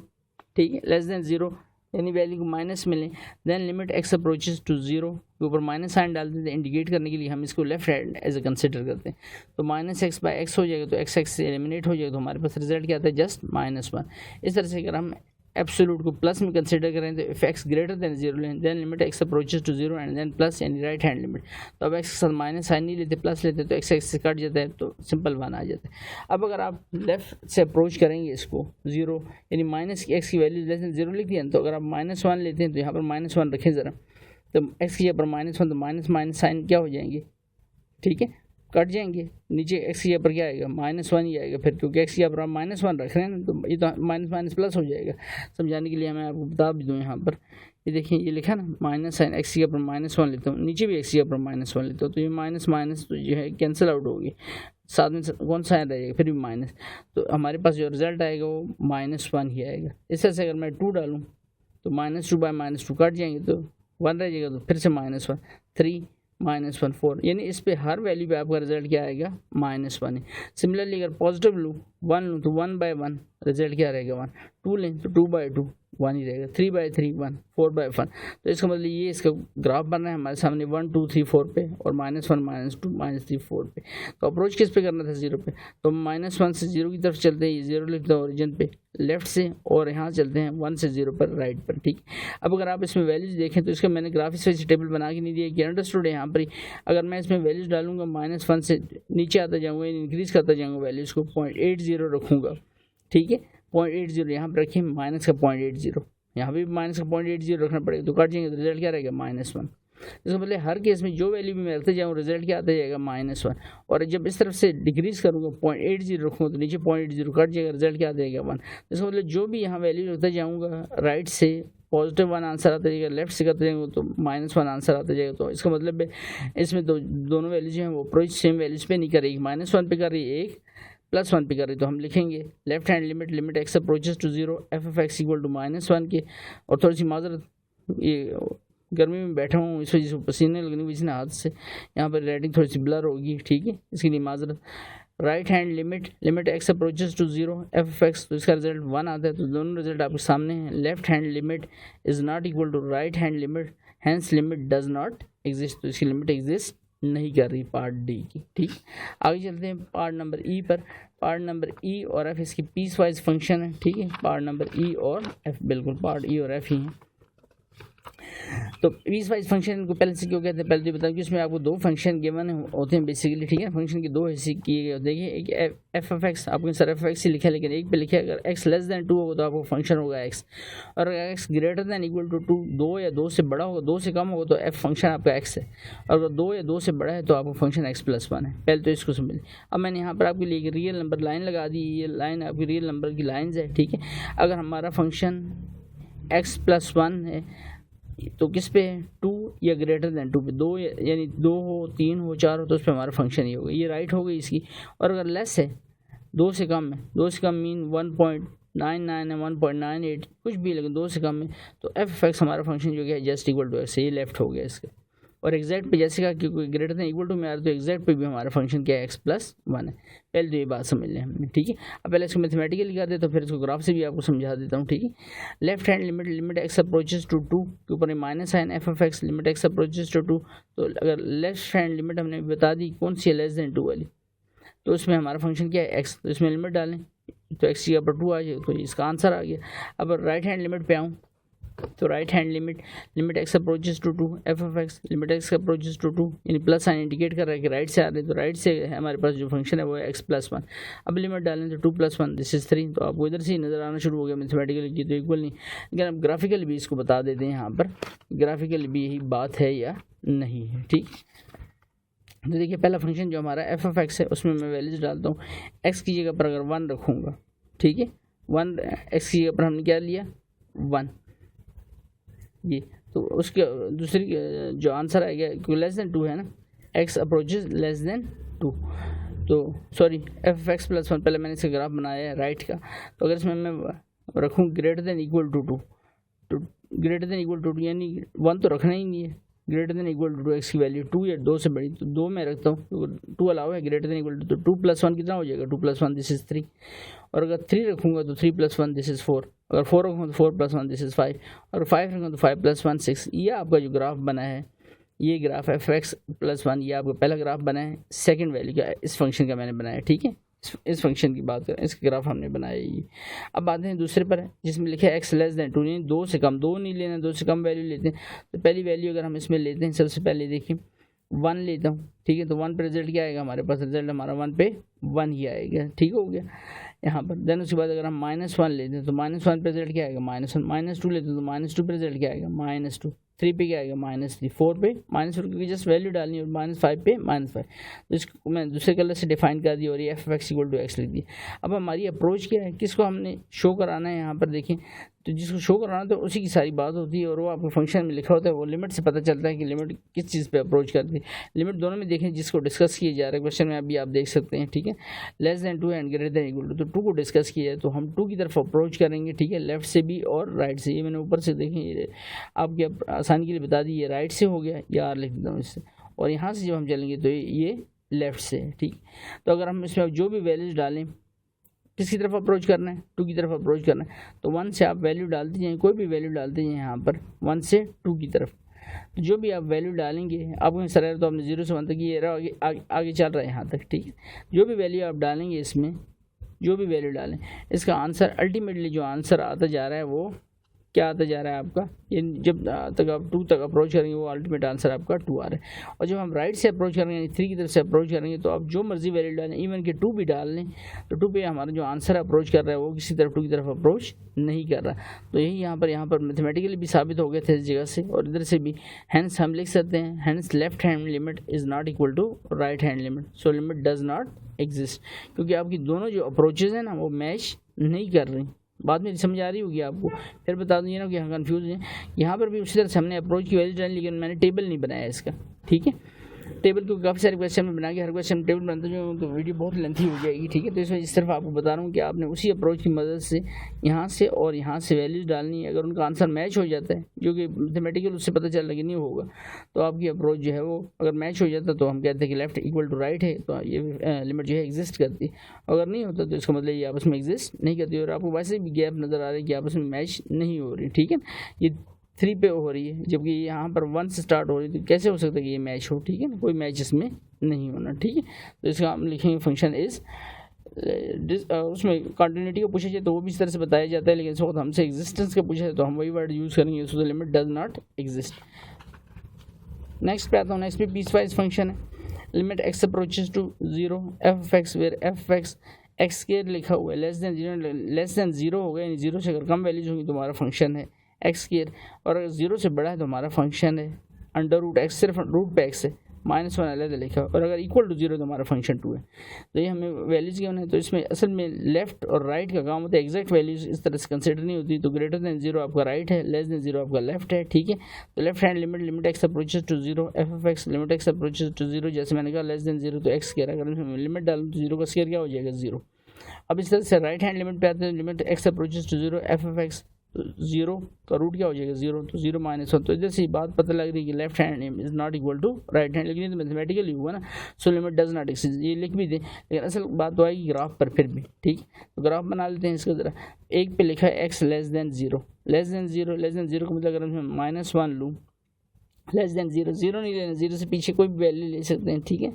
ठीक है, लेस देन 0 यानी वैल्यू को माइनस में लें, then limit x approaches to 0 के ऊपर माइनस साइन डाल देते हैं इंडिकेट करने के लिए, हम इसको left hand as a consider करते हैं। तो -x बाय x हो जाएगा, तो x से एलिमिनेट हो जाएगा, तो हमारे पास रिजल्ट क्या आता है, जस्ट -1। इस तरह से अगर हम एब्सोल्यूट को प्लस में कंसिडर करें तो इफ x ग्रेटर देन 0 लें, then limit x approaches to 0 and then plus यानी राइट हैंड लिमिट। तो अब x के साथ माइनस साइन नहीं लेते, प्लस लेते, तो x से कट जाता है, तो सिंपल 1 आ जाता है। अब अगर आप लेफ्ट से अप्रोच करेंगे इसको 0 यानी माइनस x की वैल्यू लेस देन 0 लिख दिया, तो अगर आप -1 लेते हैं तो यहाँ पर -1 रखें ज़रा, तो x की जगह पर -1 तो माइनस साइन क्या हो जाएंगे, ठीक है, कट जाएंगे, नीचे एक्स की जगह पर क्या आएगा -1 ही आएगा फिर, क्योंकि एक्स की जगह पर हम -1 रख रहे हैं ना, तो ये तो माइनस माइनस प्लस हो जाएगा। समझाने के लिए मैं आपको बता भी दूँ यहाँ पर, ये देखिए ये लिखा ना माइनस साइन, एक्स की जगह पर -1 लेता हूँ, नीचे भी एक्स की जगह पर -1 लेता हूँ, तो ये माइनस माइनस तो जो है कैंसिल आउट होगी, साथ में कौन सा रह जाएगा फिर भी माइनस, तो हमारे पास जो रिजल्ट आएगा वो -1 ही आएगा। इस तरह से अगर मैं 2 डालूँ तो -2 बाय -2 कट जाएंगे, तो 1 रह जाएगा, तो फिर से -1, 3 -1 4, यानी इस पे हर वैल्यू पे आपका रिजल्ट क्या आएगा -1 है। सिमिलरली अगर पॉजिटिव लूँ 1 लूँ तो 1 बाय 1 रिजल्ट क्या रहेगा 1, 2 लें तो 2 बाय 2 1 ही रहेगा, 3 बाय 3 1, 4 बाय 1। तो इसका मतलब ये इसका ग्राफ बन रहा है हमारे सामने 1 2 3 4 पे और -1 -2 -3 4 पे। तो अप्रोच किस पे करना था 0 पे, तो -1 से 0 की तरफ चलते हैं, ये 0 लिखते हैं ओरिजिन पे लेफ्ट से, और यहाँ चलते हैं 1 से 0 पर राइट पर। ठीक, अब अगर आप इसमें वैल्यूज देखें तो इसका मैंने ग्राफ इस टेबल बना के नहीं दिया कि अंडरस्टूड है यहाँ पर ही। अगर मैं इसमें वैल्यूज डालूंगा -1 से नीचे आता जाऊँगा, इंक्रीज करता जाऊँगा, वैल्यूज़ को 0.80 रखूँगा। ठीक है, 0.80 यहाँ पर रखिए, माइनस का 0.80, यहाँ भी माइनस का 0.80 रखना पड़ेगा, तो कट जाएंगे तो रिजल्ट क्या रहेगा -1। इसका मतलब हर केस में जो वैल्यू भी मैं रखते जाऊँ रिजल्ट क्या आता जाएगा -1, और जब इस तरफ से डिक्रीज करूँगा 0.80 रखूँगा तो नीचे 0.80 कट जाएगा, रिजल्ट क्या आ जाएगा 1। इसका मतलब जो भी यहाँ वैल्यू रखता जाऊँगा राइट से +1 आंसर आता जाएगा, लेफ्ट से करते जाएंगे तो -1 आंसर आता जाएगा। तो इसका मतलब है इसमें तो दोनों वैल्यू जो है वो अप्रोच सेम वैल्यूज पे नहीं करेगी, -1 पे कर रही है एक, +1 पे कर रही, तो हम लिखेंगे left hand limit x approaches to 0 f(x) equal to -1 के। और थोड़ी सी माजरत, ये गर्मी में बैठा हूँ इस वजह से पसीने लगने की वजह से हाथ से यहाँ पर राइटिंग थोड़ी सी ब्लर होगी, ठीक है, इसके लिए माजरत। Right hand limit x approaches to 0 f(x), तो इसका रिजल्ट 1 आता है, तो दोनों रिजल्ट आपके सामने हैं। Left hand limit is not equal to right hand limit, hence limit does not exist, तो इसकी लिमिट एग्जिस्ट नहीं कर रही पार्ट डी की। ठीक, आगे चलते हैं पार्ट नंबर ई पर। पार्ट नंबर ई और एफ इसकी पीस वाइज फंक्शन है। ठीक है, पार्ट नंबर ई और एफ, बिल्कुल पार्ट ई और एफ ही है। तो पीस वाइज फंक्शन इनको पहले से क्यों कहते हैं, पहले तो बताऊँ कि इसमें आपको दो फंक्शन गिवन होते हैं बेसिकली। ठीक है, फंक्शन के दो हिस्से किए गए होते हैं, एक f(x), आपको सर f(x) ही लिखा है, लेकिन एक पे लिखा है अगर x < 2 होगा तो आपको फंक्शन होगा x, और अगर x > 2, 2 या 2 से बड़ा होगा, 2 से कम होगा तो f फंक्शन आपका x है, और अगर 2 या 2 से बड़ा है तो आपका फंक्शन x + 1 है। पहले तो इसको समझ। अब मैंने यहाँ पर आपके लिए एक रियल नंबर लाइन लगा दी, ये लाइन आपकी रियल नंबर की लाइन्स है। ठीक है, अगर हमारा फंक्शन x + 1 है तो किस पे है, 2 या > 2 पे, 2 यानी 2 हो, 3 हो, 4 हो, तो उस पर हमारा फंक्शन ही होगा, ये राइट हो गई इसकी। और अगर लेस है, 2 से कम है, 2 से कम मीन 1.99 है, 1.98 कुछ भी, लेकिन 2 से कम है, तो f(x) हमारा फंक्शन जो है जस्ट इक्वल टू x, ये लेफ्ट हो गया इसका। और एग्जैक्ट पे जैसे कहा क्योंकि > में आ रहा है, तो एग्जैक्ट पे भी हमारा फंक्शन क्या है, x + 1 है। पहले तो ये बात समझ लें हमने। ठीक है, अब पहले इसको मैथमेटिकली कर देता हूँ, फिर इसको ग्राफ से भी आपको समझा देता हूँ। ठीक है, left hand limit x approaches to 2 के ऊपर minus sign f(x) limit x approaches to 2, तो अगर लेफ्ट हैंड लिमिट हमने बता दी कौन सी है, <2 वाली, तो उसमें हमारा फंक्शन क्या है x, तो इसमें लिमिट डालें तो x की ऊपर 2 आ जाएगा, तो इसका आंसर आ गया। अब राइट हैंड लिमिट पे आऊँ तो right hand limit x approaches to 2 f(x) limit x approaches to 2, यानी प्लस साइन इंडिकेट कर रहा है कि राइट से आ रहे हैं, तो राइट से है हमारे पास जो फंक्शन है वो है x + 1। अब लिमिट डालें तो 2 + 1 दिस इज 3, तो आपको इधर से ही नज़र आना शुरू हो गया मैथमेटिकली की तो इक्वल नहीं, लेकिन अब ग्राफिकली भी इसको बता देते हैं यहाँ पर, ग्राफिकली भी यही बात है या नहीं है। ठीक, तो देखिए पहला फंक्शन जो हमारा f(x) है उसमें मैं वैल्यूज डालता हूँ, x की जगह पर अगर 1 रखूँगा, ठीक है, 1 x की जगह पर हमने क्या लिया 1, ये तो उसके दूसरी जो आंसर आएगा क्योंकि < 2 है ना, x अप्रोचेस <2, तो सॉरी f(x + 1), पहले मैंने इसका ग्राफ बनाया है राइट का, तो अगर इसमें मैं रखूँ > 2, तो > 2 यानी 1 तो रखना ही नहीं है, > 2 x की वैल्यू 2 या 2 से बड़ी, तो 2 मैं रखता हूँ, तो 2 अलाउ है, > 2, तो 2 + 1 कितना हो जाएगा, 2 + 1 दिस इज 3, और अगर 3 रखूँगा तो 3 + 1 दिस इज 4, अगर 4 रखूँगा तो 4 + 1 दिस इज 5, और 5 रखूँगा तो 5 + 1 6। ये आपका जो ग्राफ बना है, ये ग्राफ f(x + 1), ये आपका पहला ग्राफ बना है, सेकंड वैल्यू का इस फंक्शन का मैंने बनाया। ठीक है, इस फंक्शन की बात करें, इसका ग्राफ हमने बनाया ये। अब आते हैं दूसरे पर जिसमें लिखा है x < 2, यानी 2 से कम, 2 नहीं लेना, 2 से कम वैल्यू लेते हैं। तो पहली वैल्यू अगर हम इसमें लेते हैं, सबसे पहले देखिए 1 लेता हूँ, ठीक है, तो 1 पे रिजल्ट क्या आएगा हमारे पास, रिजल्ट हमारा 1 पे 1 ही आएगा। ठीक हो गया यहाँ पर। देन उसके बाद अगर हम -1 लेते हैं तो -1 पे रिजल्ट क्या आएगा, -1, -2 लेते हैं तो -2 पे रिजल्ट क्या आएगा, -2, 3 पे क्या आएगा -3, 4 पे -4 क्योंकि जस्ट वैल्यू डालनी है, और -5 पे -5, तो इसको मैं दूसरे कलर से डिफाइन कर दिया और ये f(x) = x लिख दिया। अब हमारी अप्रोच क्या है, किसको हमने शो कराना है, यहाँ पर देखें तो जिसको शो कराना तो उसी की सारी बात होती है, और वो आपके फंक्शन में लिखा होता है, वो लिमिट से पता चलता है कि लिमिट किस चीज़ पे अप्रोच करती है। लिमिट दोनों में देखें जिसको डिस्कस किया जा रहा है क्वेश्चन में, अभी आप देख सकते हैं, ठीक है, <2 एंड > तो 2 को डिस्कस किया है, तो हम 2 की तरफ अप्रोच करेंगे, ठीक है, लेफ्ट से भी और राइट से। ये मैंने ऊपर से देखें आपके आसानी के लिए बता दी, ये राइट से हो गया या लिख देता हूँ इससे, और यहाँ से जब हम चलेंगे तो ये लेफ्ट से है, ठीक। तो अगर हम इसमें जो भी वैल्यूज डालें, किसकी तरफ अप्रोच करना है, 2 की तरफ अप्रोच करना है, तो 1 से आप वैल्यू डालते जाएँ, कोई भी वैल्यू डालते जाएँ यहाँ पर 1 से 2 की तरफ, तो जो भी आप वैल्यू डालेंगे, आपको सर तो आपने 0 से 1 तक ये आगे चल रहा है यहाँ तक, ठीक है, जो भी वैल्यू आप डालेंगे इसमें, जो भी वैल्यू डालें, इसका आंसर अल्टीमेटली जो आंसर आता जा रहा है वो क्या आता जा रहा है आपका, ये जब तक आप 2 तक अप्रोच करेंगे वो अल्टीमेट आंसर आपका 2 आ रहा है। और जब हम राइट से अप्रोच करेंगे यानी 3 की तरफ से अप्रोच करेंगे, तो आप जो मर्जी वैल्यू डालें, इवन कि 2 भी डाल लें, तो 2 पे हमारा जो आंसर अप्रोच कर रहा है वो किसी तरफ 2 की तरफ अप्रोच नहीं कर रहा। तो यही यहाँ पर मैथमेटिकली भी साबित हो गए थे इस जगह से, और इधर से भी। हैंस हम लिख सकते हैं, hence left hand limit is not equal to right hand limit, so limit does not exist, क्योंकि आपकी दोनों जो अप्रोचेज हैं ना वो मैच नहीं कर रही। बाद में समझ आ रही होगी आपको, फिर बता दूँगी ना कि यहाँ कन्फ्यूज है। यहाँ पर भी उसी तरह से हमने अप्रोच की वैल्यू डाली, लेकिन मैंने टेबल नहीं बनाया इसका, ठीक है, टेबल को काफ़ी सारे क्वेश्चन में बना के हर क्वेश्चन टेबल बनाते जो तो वीडियो बहुत लेंथी हो जाएगी, ठीक है। तो इसमें इस तरफ आपको बता रहा हूँ कि आपने उसी अप्रोच की मदद से यहाँ से और यहाँ से वैल्यूज डालनी है। अगर उनका आंसर मैच हो जाता है, जो कि मैथमेटिकल उससे पता चल रहा कि नहीं होगा, तो आपकी अप्रोच जो है वो अगर मैच हो जाता तो हम कहते हैं कि लेफ्ट इक्वल टू राइट है, तो ये लिमिट जो है एग्जिस्ट करती है। अगर नहीं होता तो इसका मतलब ये आपस में एग्जिस्ट नहीं करती, और आपको वैसे भी गैप नज़र आ रहा है कि आपस में मैच नहीं हो रही, ठीक है। ये 3 पे हो रही है, जबकि यहाँ पर 1 से स्टार्ट हो रही है, तो कैसे हो सकता है कि ये मैच हो, ठीक है ना, कोई मैच इसमें नहीं होना, ठीक है। तो इसका हम लिखेंगे फंक्शन इज उसमें कंटिन्यूटी को पूछा जाए तो वो भी इस तरह से बताया जाता है, लेकिन इस वक्त हमसे एग्जिस्टेंस का पूछा है तो हम वही वर्ड यूज़ करेंगे, so the limit does not exist. Next पे आता हूँ, नेक्स्ट पे पीस वाइज फंक्शन है, limit x approaches to 0 f(x) where f(x) x के लिखा हुआ है लेस देन 0 होगा, यानी 0 से अगर कम वैल्यूज होंगी तो हमारा फंक्शन है एक्स स्क्वायर, और अगर 0 से बड़ा है तो हमारा फंक्शन है √x, सिर्फ रूट पे x है, -1 अलग लिखा, और अगर इक्वल टू 0 तो हमारा फंक्शन 2 है। तो ये हमें वैल्यूज गिवन है, तो इसमें असल में लेफ्ट और राइट का काम होता है, एग्जैक्ट वैल्यूज इस तरह से कंसिडर नहीं होती। तो ग्रेटर देन 0 आपका राइट है, लेस देन 0 आपका लेफ्ट है, ठीक है। तो left hand limit x approaches to 0 f(x) limit x approaches to 0, जैसे मैंने कहा लेस देन 0 तो x स्क्वायर, अगर लिमिट डालूँ तो 0 का स्क्वायर क्या हो जाएगा 0। अब इस तरह से राइट हैंड लिमिट पे आते हैं, limit x approaches to 0 f(x), तो 0 का रूट क्या हो जाएगा 0, तो 0 -1। तो इधर से बात पता लग रही है कि left hand is not equal to right hand, लेकिन ये तो मैथमेटिकली हुआ ना, so limit does not exist, ये लिख भी दें, लेकिन असल बात तो आएगी ग्राफ पर फिर भी, ठीक। तो ग्राफ बना लेते हैं इसका ज़रा। एक पे लिखा है x लेस देन 0 का मतलब अगर मैं -1 लूँ, लेस देन 0 नहीं लेना, 0 से पीछे कोई भी वैल्यू ले सकते हैं, ठीक है,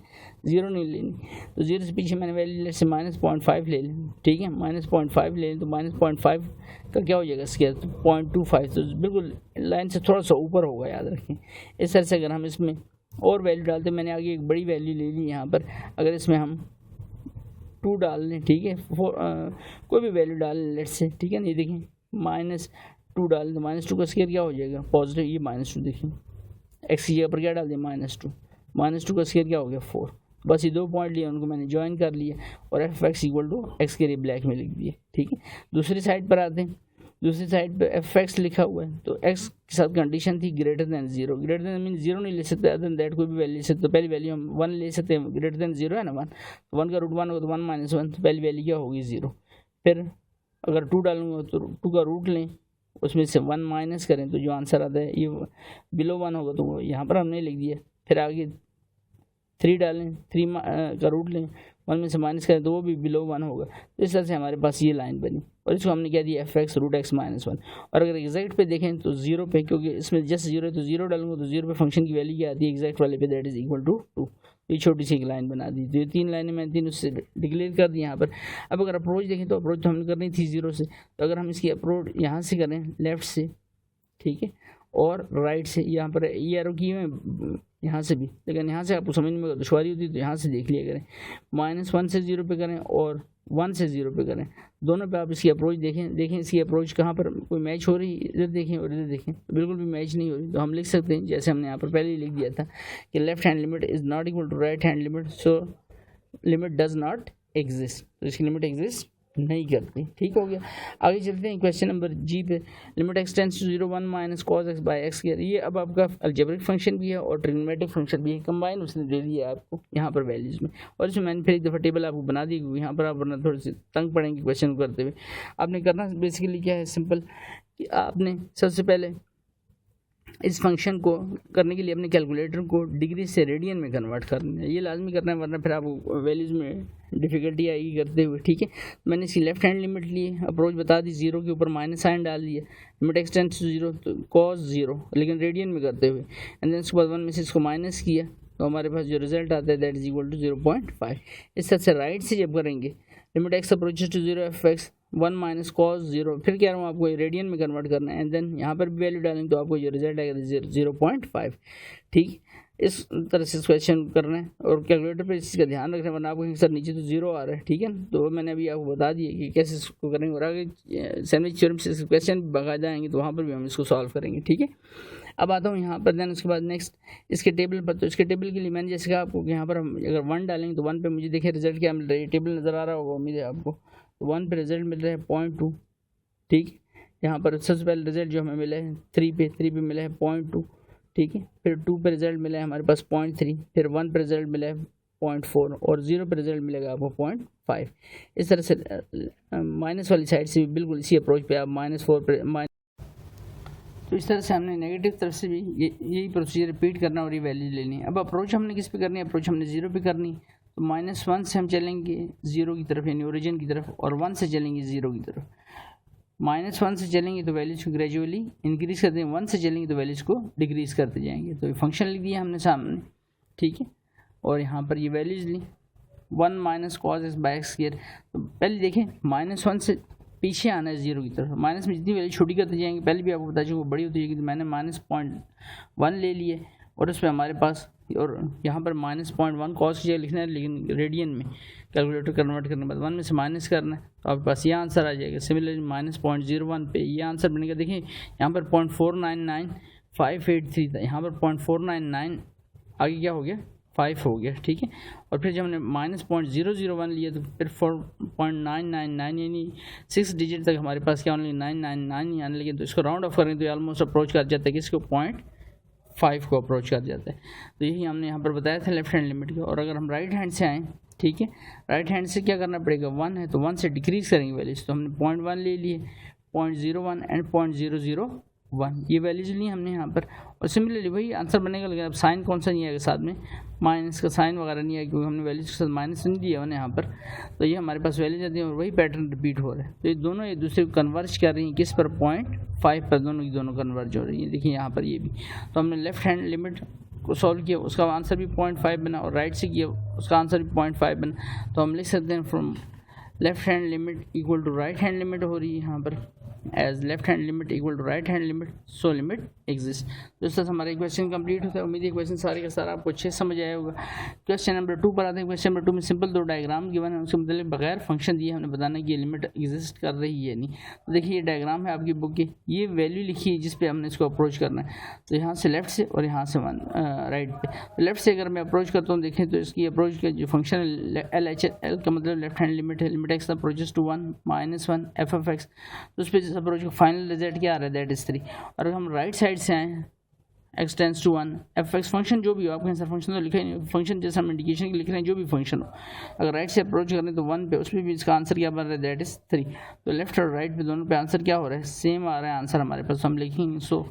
0 नहीं लेनी। तो 0 से पीछे मैंने वैल्यू से -0.5 ले लें, ठीक है, -0.5 ले लें, तो -0.5 का क्या हो जाएगा स्क्वायर, तो 0.25, तो बिल्कुल लाइन से थोड़ा सा ऊपर होगा, याद रखें। इस तरह से अगर हम इसमें और वैल्यू डालते, मैंने आगे एक बड़ी वैल्यू ले ली यहाँ पर, अगर इसमें हम 2 डाल लें, ठीक है, कोई भी वैल्यू डाल लें लेट से, ठीक है, नहीं देखें -2 डाल लें, तो -2 का स्क्वायर क्या हो जाएगा पॉजिटिव, ये -2 देखें, एक्स की जगह पर क्या डाल दिया -2 का स्क्वायर क्या हो गया 4। बस ये 2 पॉइंट लिए, उनको मैंने ज्वाइन कर लिया और f(x) इक्वल टू एक्स के लिए ब्लैक में लिख दिए, ठीक है। दूसरी साइड पर आते हैं, दूसरी साइड पे f(x) लिखा हुआ है, तो x के साथ कंडीशन थी greater than 0, greater than mean 0 नहीं ले सकते, अदर देन दैट कोई भी वैल्यू ले सकते। तो पहली वैल्यू हम 1 ले सकते हैं, ग्रेटर देन 0 है ना 1, तो 1 का रूट 1 होगा तो 1 -1, तो पहली वैल्यू क्या होगी 0। फिर अगर 2 डालूंगा तो 2 का रूट लें, उसमें से 1 माइनस करें तो जो आंसर आता है ये बिलो 1 होगा, तो यहाँ पर हमने लिख दिया। फिर आगे 3 डालें, 3 का रूट लें, 1 में से माइनस करें तो वो भी बिलो 1 होगा। तो इस तरह से हमारे पास ये लाइन बनी, और इसको हमने क्या दिया f(x) √x -1। और अगर एग्जैक्ट पे देखें तो 0 पे, क्योंकि इसमें जस्ट 0 है तो 0 डालूंगा, तो 0 पे फंक्शन की वैल्यू क्या आती है एग्जैक्ट वाले पे, दैट इज इक्वल टू 2। ये छोटी सी एक लाइन बना दी, तो ये 3 लाइनें मैंने 3 उससे डिक्लेयर कर दी यहाँ पर। अब अगर अप्रोच देखें तो अप्रोच तो हमने करनी थी 0 से, तो अगर हम इसकी अप्रोच यहाँ से करें लेफ्ट से, ठीक है, और राइट से, यहाँ पर ये एरो की में यहाँ से भी, लेकिन यहाँ से आपको समझ में दुश्वारी होती है तो यहाँ से देख लिया करें। -1 से 0 पे करें और 1 से 0 पे करें, दोनों पे आप इसकी अप्रोच देखें इसकी अप्रोच कहाँ पर कोई मैच हो रही है, इधर देखें और इधर देखें, तो बिल्कुल भी मैच नहीं हो रही। तो हम लिख सकते हैं जैसे हमने यहाँ पर पहले ही लिख दिया था कि left hand limit is not equal to right hand limit, so limit does not exist, तो इसकी लिमिट एग्जिस्ट नहीं करती। ठीक हो गया। आगे चलते हैं क्वेश्चन नंबर जी पे। Limit x tends to 0 1 minus cos x by x square, ये अब आपका अलजेब्रिक फंक्शन भी है और ट्रिग्नोमेट्रिक फंक्शन भी है, कंबाइन उसने दे दिया आपको यहाँ पर वैल्यूज़ में, और इसमें मैंने फिर एक दफ़ा टेबल आपको बना दी, यहाँ पर आप वरना थोड़े से तंग पड़ेंगे क्वेश्चन करते हुए। आपने करना बेसिकली क्या है, सिंपल कि आपने सबसे पहले इस फंक्शन को करने के लिए अपने कैलकुलेटर को डिग्री से रेडियन में कन्वर्ट करना है, ये लाजमी करना है, वरना फिर आपको वैल्यूज़ में डिफ़िकल्टी आएगी करते हुए। ठीक है, मैंने इसकी लेफ्ट हैंड लिमिट ली, अप्रोच बता दी, 0 के ऊपर माइनस साइन डाल दिया, लिमिट एक्स टेंड्स टू 0 तो कॉस 0 लेकिन रेडियन में करते हुए, एंड देन उसके बाद 1 में से इसको माइनस किया, तो हमारे पास जो रिजल्ट आता है दैट इज इक्वल टू 0.5। इस तरह से राइट से जब करेंगे limit x approaches to 0 f x 1 minus cos 0, फिर क्या हूँ आपको रेडियन में कन्वर्ट करना है, एंड देन यहाँ पर भी वैल्यू डालेंगे तो आपको जो रिजल्ट आएगा 0.5। ठीक, इस तरह से क्वेश्चन करना है और कैलकुलेटर पे इस चीज़ का ध्यान रखना है, वरना आपको सर नीचे तो 0 आ रहा है। ठीक है, तो मैंने अभी आपको बता दिया कि कैसे इसको करेंगे, और आगे सैंडविच थ्योरम से क्वेश्चन बाकायदा आएंगे तो वहाँ पर भी हम इसको सॉल्व करेंगे। ठीक है, अब आता हूँ यहाँ पर, देन उसके बाद नेक्स्ट इसके टेबल पर। तो इसके टेबल के लिए मैंने जैसे कहा आपको कि यहाँ पर हम अगर 1 डालेंगे तो 1 पे मुझे देखिए रिजल्ट क्या मिल रहा है, टेबल नज़र आ रहा होगा उम्मीद है आपको, तो 1 पे रिजल्ट मिल रहा है 0.2। ठीक, यहाँ पर सबसे पहले रिजल्ट जो हमें मिला है 3 पे मिला है 0.2। ठीक है, फिर 2 पे रिजल्ट मिला है हमारे पास 0.3, फिर 1 पे रिजल्ट मिला है 0.4 और 0 पे रिजल्ट मिलेगा आपको 0.5। इस तरह से माइनस वाली साइड से भी बिल्कुल इसी अप्रोच पे आप -4 पे तो इस तरह से हमने नेगेटिव तरफ से भी यही प्रोसीजर रिपीट करना और ये वैल्यू लेनी है। अब अप्रोच हमने किस पे करनी है, अप्रोच हमने 0 पे करनी, तो -1 से हम चलेंगे 0 की तरफ यानी ओरिजिन की तरफ, और 1 से चलेंगे 0 की तरफ। -1 से चलेंगे तो वैल्यूज़ को ग्रेजुअली इंक्रीज़ करते हैं, 1 से चलेंगे तो वैल्यूज़ को डिक्रीज़ करते जाएंगे। तो ये फंक्शन लिख दिया हमने सामने। ठीक है, और यहाँ पर ये वैल्यूज़ ली 1 minus cos x by x square. तो पहले देखें -1 से पीछे आना है 0 की तरफ, माइनस में जितनी वैल्यू छोटी करते जाएंगे, पहले भी आपको बता चुका वो बड़ी होती जाएगी, तो मैंने -0.1 ले लिए और उस पर हमारे पास, और यहाँ पर -0.1 कॉस की जगह लिखना है लेकिन रेडियन में कैलकुलेटर कन्वर्ट करने के बाद 1 में से माइनस करना है, तो आपके पास ये आंसर आ जाएगा। सिमिलरली -0.01 पे ये आंसर बनेगा। देखिए यहाँ पर 0.499583 था, यहाँ पर 0.499 आगे क्या हो गया 5 हो गया। ठीक है, और फिर जब हमने -0.001 लिया तो फिर 4.999 यानी 6 डिजिट तक हमारे पास क्या होने लगे 999 आने लगे। तो इसको राउंड ऑफ करें तो ऑलमोस्ट अप्रोच कर जाता है कि इसको 0.5 को अप्रोच कर जाता है। तो यही हमने यहाँ पर बताया था लेफ्ट हैंड लिमिट का। और अगर हम राइट हैंड से आएँ, ठीक है, राइट हैंड से क्या करना पड़ेगा, 1 है तो 1 से डिक्रीज़ करेंगे वैल्यूज़, तो हमने 0.1 ले लिए, 0.01 एंड 0.001 ये वैल्यूज ली हमने यहाँ पर। और सिमिलरली वही आंसर बनेगा, लेकिन अब साइन कौन सा नहीं आएगा साथ में, माइनस का साइन वगैरह नहीं आएगा क्योंकि हमने वैल्यूज के साथ माइनस नहीं दिया हमने यहाँ पर। तो ये हमारे पास वैल्यूज आती है और वही पैटर्न रिपीट हो रहा है। तो ये दोनों एक दूसरे को कन्वर्ज कर रही हैं किस पर, 0.5 पर दोनों की दोनों कन्वर्ज हो रही है। देखिए यहाँ पर ये भी, तो हमने लेफ्ट हैंड लिमिट को सॉल्व किया, उसका आंसर भी 0.5 बना, और राइट से किया उसका आंसर भी 0.5 बना। तो हम लिख सकते हैं from left hand limit equal to right hand limit हो रही है यहाँ पर, as left hand limit equal to right hand limit, so limit exist. तो इस तरह से हमारा क्वेश्चन कंप्लीट होता है। उम्मीद है क्वेश्चन सारे का सारा आपको अच्छे समझ आया होगा। क्वेश्चन नंबर 2 पर आते हैं। क्वेश्चन नंबर 2 में सिंपल 2 डायग्राम गिवन है, उसके मतलब बगैर फंक्शन दिए हमने बताना कि ये लिमिट एग्जिस्ट कर रही है नहीं। तो देखिए ये डायग्राम है आपकी बुक की, ये वैल्यू लिखी है जिस पे हमने इसको अप्रोच करना है। तो यहाँ से लेफ्ट से और यहाँ से राइट पे। तो लेफ्ट से अगर मैं अप्रोच करता हूँ, देखें तो इसकी अप्रोच का जो फंक्शन एल का मतलब लेफ्ट हैंड लिमिट है, limit x approaches to 1 -1 f(x), तो उस पर अप्रोच का फाइनल रिजल्ट क्या आ रहा है, दैट इज 3। और अगर हम राइट साइड से आए, x tends to 1 f(x) function जो भी हो, आपके आंसर फंक्शन तो लिखा ही नहीं, फंक्शन जैसा हम इंडिकेशन के लिख रहे हैं जो भी फंक्शन हो, अगर राइट से अप्रोच करें तो 1 पे, उस पर भी इसका आंसर क्या बन रहा है, दैट इज 3। तो लेफ्ट और राइट पे दोनों पे आंसर क्या हो रहा है, सेम आ रहा है आंसर हमारे पास, हम लिखेंगे। सो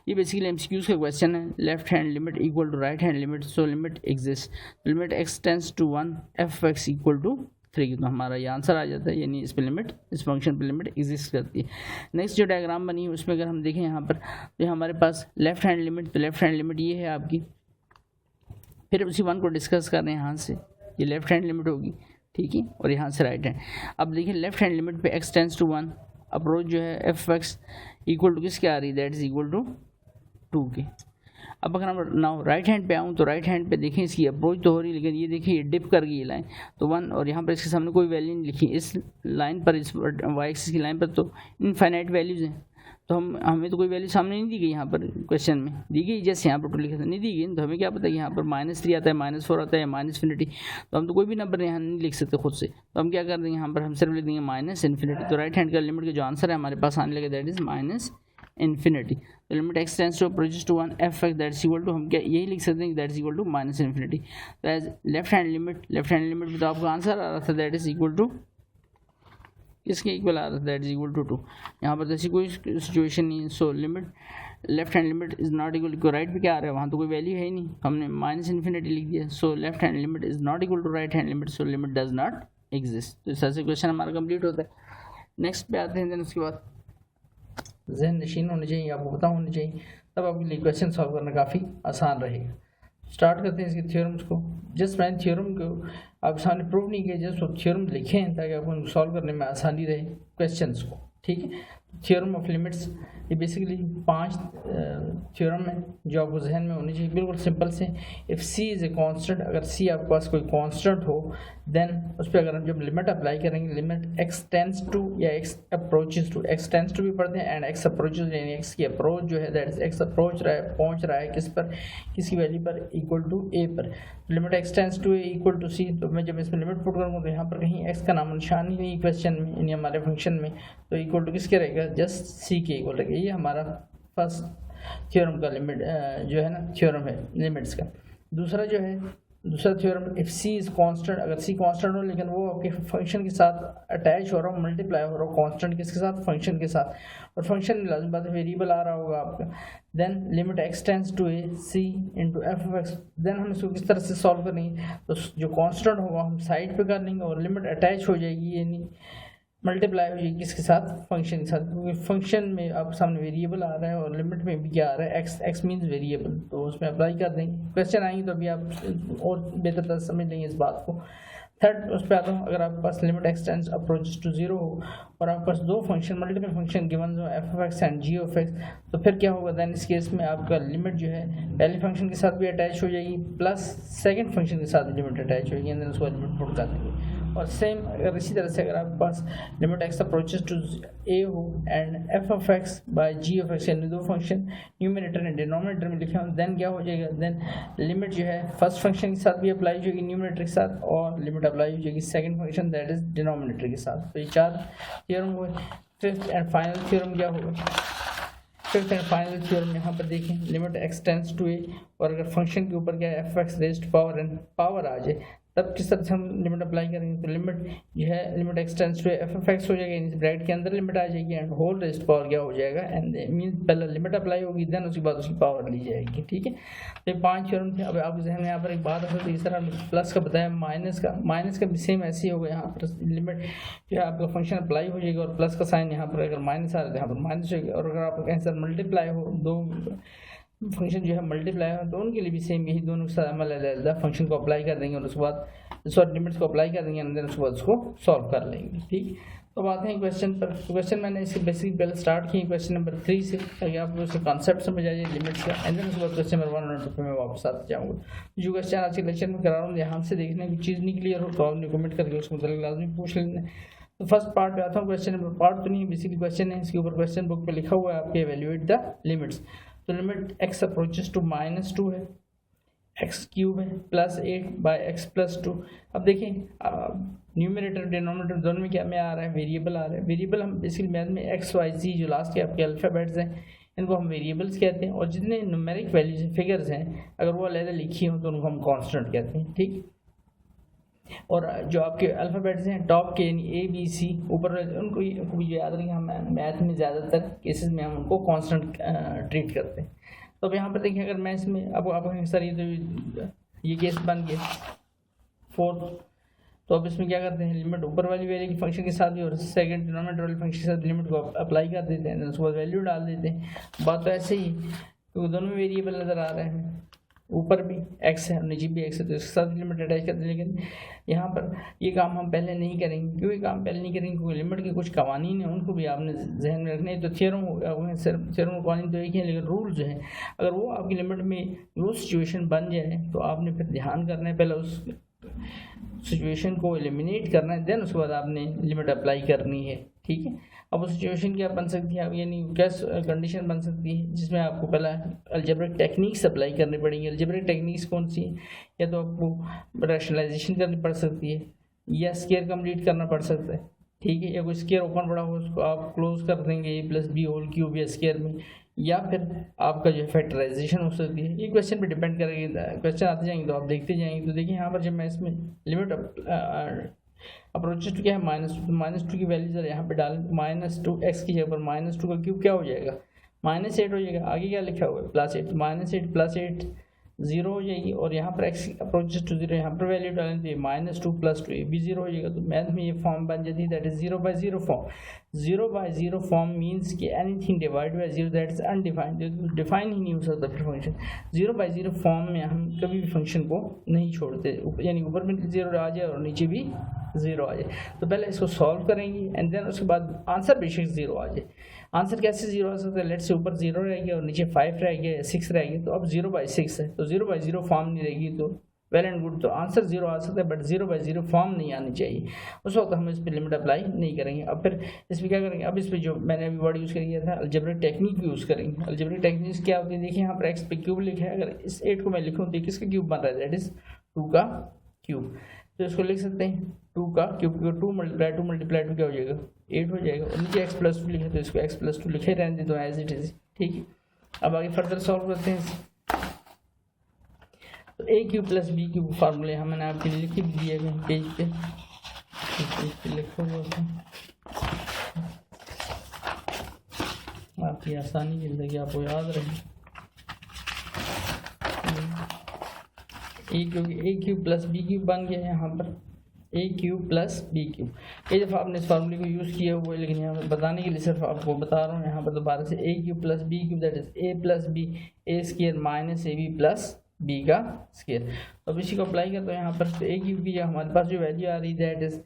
ये बेसिकली MCQs का क्वेश्चन है, left hand limit equal to right hand limit, so limit exist, limit x tends to 1 f(x) equal to 3, तो हमारा ये आंसर आ जाता है, यानी इस पे लिमिट, इस फंक्शन पे लिमिट एग्जिस्ट करती है। नेक्स्ट जो डायग्राम बनी है उसमें अगर हम देखें यहाँ पर, तो हमारे पास लेफ्ट हैंड लिमिट, तो लेफ्ट हैंड लिमिट ये है आपकी, फिर उसी 1 को डिस्कस कर रहे हैं। यहाँ से ये लेफ्ट हैंड लिमिट होगी, ठीक है, और यहाँ से राइट हैंड। अब देखिए लेफ्ट हैंड लिमिट पे x टेंड्स टू 1 अप्रोच जो है f(x) इक्वल टू किसके आ रही है, दैट इज इक्वल टू 2 के। अब अगर हम नाउ राइट हैंड पे आऊँ तो राइट हैंड पे देखें इसकी अप्रोच तो हो रही है, लेकिन ये देखिए ये डिप कर गई ये लाइन तो 1, और यहाँ पर इसके सामने कोई वैल्यू नहीं लिखी, इस लाइन पर इस वाई एक्सिस की लाइन पर तो इनफाइनाइट वैल्यूज़ हैं, तो हमें तो कोई वैल्यू सामने नहीं दी गई, यहाँ पर क्वेश्चन में दी गई जैसे यहाँ पर टू लिखा था नहीं दी गई, तो हमें क्या पता कि यहाँ पर -3 आता है, -4 आता है या -∞, तो हम तो कोई भी नंबर यहाँ नहीं लिख सकते खुद से, तो हम क्या कर देंगे यहाँ पर हम सिर्फ लिख देंगे -∞। तो राइट हैंड का लिमिट का जो आंसर है हमारे पास आने लगे दैट इज -∞। तो limit x tends to approaches to 1 f(x) that is equal to, हम क्या यही लिख सकते हैं दैट इज इक्वल टू -∞। तो एज लेफ्ट हैंड लिमिट में तो आपका आंसर आ रहा था दैट इज इक्वल टू किसके इक्वल आ रहा था दैट इज इक्वल टू 2। यहाँ पर जैसी कोई सिचुएशन नहीं है, so limit left hand limit is not equal to, right पे क्या आ रहा है वहाँ तो कोई वैल्यू है ही नहीं, हमने -∞ लिख दिया, so left hand limit is not equal to right hand limit, so limit does not exist. तो इस तरह से क्वेश्चन हमारा कंप्लीट होता है। नेक्स्ट पे आते हैं, देन उसके बाद जहन नशीन होने चाहिए, आपको पता होनी चाहिए, तब आपके लिए क्वेश्चन सॉल्व करना काफ़ी आसान रहेगा। स्टार्ट करते हैं इसके थ्योरम्स को। जस्ट मैंने थ्योरम को आपके सामने प्रूव नहीं किया, जस्ट थ्योरम लिखे हैं ताकि आपको सॉल्व करने में आसानी रहे क्वेश्चंस को, ठीक है। थ्योरम ऑफ लिमिट्स ये बेसिकली 5 थ्योरम है जो आपको जहन में होनी चाहिए, बिल्कुल सिंपल से। If C is a constant, अगर सी आपके पास कोई कांस्टेंट हो देन उस पर अगर हम जब लिमिट अप्लाई करेंगे, लिमिट एक्स टेंड्स टू या x approaches to, x tends to भी पढ़ते हैं एंड एक्स अप्रोचेस, यानी एक्स की अप्रोच जो है दैट इज एक्स अप्रोच पहुंच रहा है किस पर, किसकी वैल्यू पर, इक्वल टू ए पर। Limit x tends to A equal to C, तो मैं जब इसमें लिमिट पुट करूँगा तो यहाँ पर कहीं एक्स का नाम निशान ही नहीं क्वेश्चन में, यानी हमारे फंक्शन में, तो इक्वल टू किसके रहेगा, जस्ट सी के इक्वल रहेगा। ये हमारा फर्स्ट थ्योरम का लिमिट जो है ना थ्योरम है लिमिट्स का। दूसरा theorem if C is constant, अगर सी कांस्टेंट हो लेकिन वो आपके फंक्शन के साथ अटैच हो रहा हो, मल्टीप्लाई हो रहा हो, कांस्टेंट किसके साथ, फंक्शन के साथ, और फंक्शन में लाजमी बात है वेरिएबल आ रहा होगा आपका, then limit x tends to a C into f of x. Then हम इसको किस तरह से सॉल्व करेंगे, तो जो कांस्टेंट होगा हम साइड पे कर लेंगे और लिमिट अटैच हो जाएगी, यानी मल्टीप्लाई हो जाएगी किसके साथ, फंक्शन के साथ, क्योंकि फंक्शन में आपके सामने वेरिएबल आ रहा है और लिमिट में भी क्या आ रहा है, एक्स मीन्स वेरिएबल, तो उसमें अप्लाई कर देंगे। क्वेश्चन आएंगे तो अभी आप और बेहतर तरह समझ लेंगे इस बात को। थर्ड उस पर आता हूँ, अगर आपके पास limit x tends approaches to 0 हो और आपके पास 2 फंक्शन मल्टीपल फंक्शन गिवन हो F of X and G of x, तो फिर क्या होगा, देन इस केस में आपका लिमिट जो है पहले फंक्शन के साथ भी अटैच हो जाएगी प्लस सेकंड फंक्शन के साथ भी लिमिट अटैच होगी, एंड देन उसको लिमिट पुट कर देंगे। और सेम अगर इसी तरह से अगर आपके पास limit x approaches to a हो and f of x by g of x, यानी 2 फंक्शन न्यूमरेटर एंड डिनोमिनेटर में लिखे हो, देन क्या हो जाएगा, देन लिमिट जो है फर्स्ट फंक्शन के साथ भी अप्लाई हो जाएगी न्यूमरेटर के साथ, और लिमिट अप्लाई हो जाएगी second function that is denominator के साथ। तो ये 4 थ्योरम हुए। फिफ्थ एंड फाइनल थ्योरम क्या होगा, फिफ्थ एंड फाइनल थ्योरम यहाँ पर देखें, limit x tends to A, और अगर फंक्शन के ऊपर क्या है F X raised power and power आ जाए, तब किस तरह से हम लिमिट अप्लाई करेंगे, तो लिमिट जो है limit x tends to f of x हो जाएगा, यानी ब्रैकेट के अंदर लिमिट आ जाएगी एंड होल रेज्ड पावर क्या हो जाएगा, एंड मीन पहले लिमिट अप्लाई होगी देन उसके बाद उसकी पावर ली जाएगी, ठीक है। तो ये 5 थ्योरम थे। अब आपके जहन में यहाँ पर एक बात है, तीसरा प्लस का बताया, माइनस का भी सेम ऐसे ही होगा, यहाँ पर लिमिट जो है आपका फंक्शन अप्लाई हो जाएगा और प्लस का साइन यहाँ पर अगर माइनस आ रहा है यहाँ पर माइनस होगी, और अगर आप कहीं सर मल्टीप्लाई हो 2 फंक्शन जो है मल्टीप्लाई हो तो उनके लिए भी सेम यही दोनों के साथ अलग फंक्शन को अप्लाई कर देंगे और उसके बाद लिमिट्स को अप्लाई कर देंगे एंड देन उसके बाद उसको सॉल्व कर लेंगे, ठीक। तो बात है क्वेश्चन पर। क्वेश्चन मैंने इससे बेसिक पहले स्टार्ट की क्वेश्चन नंबर 3 से, ताकि आपको उसके कॉन्सेप्ट समझ आ जाए लिमिट्स का, एंड देन उसके बाद क्वेश्चन नंबर 1 और 2 पे मैं वापस आते जाऊँगा। जो क्वेश्चन आज के लेक्चर में करा रहा हूँ यहाँ से देखने की चीज़ नहीं क्लियर हो तो आपने कमेंट करके उसको मतलब लाजमी पूछ लेना। तो फर्स्ट पार्ट पे आता हूँ, क्वेश्चन नंबर पार्ट तो नहीं बेसिकली क्वेश्चन है, इसके ऊपर क्वेश्चन बुक पे लिखा हुआ है आपके एवेल्युएट द लिमिट्स। तो लिमिट एक्स अप्रोचेस टू -2 है, एक्स क्यूब है प्लस 8 बाय एक्स प्लस 2। अब देखिए न्यूमरेटर डिनोमिनेटर दोनों में क्या में आ रहा है, वेरिएबल आ रहा है। वेरिएबल हम बेसिकली मैथ में एक्स वाई जी जो लास्ट के आपके अल्फ़ाबेट्स हैं इनको हम वेरिएबल्स कहते हैं, और जितने न्यूमेरिक वैल्यूज फिगर्स हैं अगर वो अलग लिखी हो तो उनको हम कांस्टेंट कहते हैं, ठीक। और जो आपके अल्फ़ाबेट्स हैं टॉप के यानी ए बी सी ऊपर उनको भी याद रखें, हम मैथ में ज़्यादातर केसेस में हम उनको कांस्टेंट ट्रीट करते हैं। तो अब यहाँ पर देखिए अगर मैं इसमें अब आप सर ये केस बन गया 4, तो अब इसमें क्या करते हैं लिमिट ऊपर वाली वैल्यू की फंक्शन के साथ भी और सेकंड डिनोमिनेटर वाली फंक्शन के साथ लिमिट को अप्लाई कर देते हैं, उसके बाद वैल्यू डाल देते हैं। बात तो ऐसे ही क्योंकि दोनों में वेरिएबल नज़र आ रहे हैं। ऊपर भी x है नीचे भी x है, तो इसके साथ लिमिट अटैच करते हैं। लेकिन यहाँ पर ये काम हम पहले नहीं करेंगे। क्यों ये काम पहले नहीं करेंगे? क्योंकि लिमिट के कुछ कवानीन हैं, उनको भी आपने जहन में रखने। तो थ्योरम थ्योरम कवानीन तो एक ही है, लेकिन रूल जो है अगर वो आपकी लिमिट में वो सिचुएशन बन जाए तो आपने फिर ध्यान करना है, पहले उस सिचुएशन को एलिमिनेट करना है, देन उसके बाद आपने लिमिट अप्लाई करनी है। ठीक है, अब वो सिचुएशन क्या बन सकती है, अब यानी क्या कंडीशन बन सकती है जिसमें आपको पहला अलजेब्रिक टेक्निक्स अप्लाई करनी पड़ेंगी। अलजेब्रिक टेक्निक्स कौन सी है? या तो आपको रैशनलाइजेशन करनी पड़ सकती है, या स्केयर कंप्लीट करना पड़ सकता है। ठीक है, या कोई स्केयर ओपन पड़ा हो उसको आप क्लोज कर देंगे a+b होल क्यूब या स्केयर में, या फिर आपका जो फैक्टराइजेशन हो सकती है। ये क्वेश्चन पे डिपेंड करेगी, क्वेश्चन आते जाएंगे तो आप देखते जाएंगे। तो देखिए यहाँ पर जब मैं इसमें लिमिट अप्रोचेस टू क्या है -2 की वैल्यू जरा यहाँ पे डालें, -2 x की जगह पर -2 का क्यूब क्या हो जाएगा? -8 हो जाएगा। आगे क्या लिखा हुआ है? +8, तो -8 +8 0 हो जाएगी, और यहाँ पर x अप्रोचेस टू 0 यहाँ पर वैल्यू डालें तो ये -2 + 2 ये भी 0 हो जाएगा। तो मैथ में ये फॉर्म बन जाती है, that is 0/0 form. 0/0 form means कि anything divide by 0 that is undefined, define ही नहीं हो सकता फिर फंक्शन। 0/0 फॉर्म में हम कभी भी फंक्शन को नहीं छोड़ते, यानी ऊपर में 0 आ जाए और नीचे भी 0 आ जाए। तो पहले इसको सॉल्व करेंगे एंड देन उसके बाद आंसर बेशक 0 आ जाए। आंसर कैसे 0 आ सकता है? लेट्स से ऊपर 0 रह गया और नीचे 5 रह गया, 6 रह गया, तो अब 0/6 है, तो 0/0 फॉर्म नहीं रहेगी, तो वेल एंड गुड। तो आंसर 0 आ सकता है बट 0/0 फॉर्म नहीं आनी चाहिए। उस वक्त हम इस पर लिमिट अप्लाई नहीं करेंगे। अब फिर इस पर क्या करेंगे? अब इस पर जो मैंने अभी वर्ड यूज़ किया था अलजेब्रिक टेक्निक यूज़ करेंगे। अलजेब्रिक टेक्निक क्या होती है? देखिए यहाँ पर x पे क्यूब लिखा है, अगर इस 8 को मैं लिखूँ तो किसका क्यूब बन रहा है? दैट इज 2 का क्यूब। तो इसको लिख सकते हैं 2 का क्यूब, 2 × 2 क्या हो जाएगा? 8 हो जाएगा, और नीचे x+2 लिखा तो इसको x+2 लिखे रहने दे, तो एज इट इज। ठीक है, अब आगे फर्दर सॉल्व करते हैं। तो a³ + b³ फार्मूले हम मैंने आपके लिए लिख दिए हैं पेज पे लिखा हुआ था, आपकी आसानी के लिए आपको याद रहे। a³ + b³ बन गया है यहाँ पर a³ + b³। कई दफ़ा आपने इस फार्मूले को यूज़ किया हुआ है, लेकिन यहाँ पर बताने के लिए सिर्फ आपको बता रहा हूँ यहाँ पर दोबारा से। a³ + b³ that is a + b a² - ab + b का स्क्वायर। तो अब इसी को अप्लाई करते हैं यहाँ पर। तो a³ की जो हमारे पास जो वैल्यू आ रही है दैट इज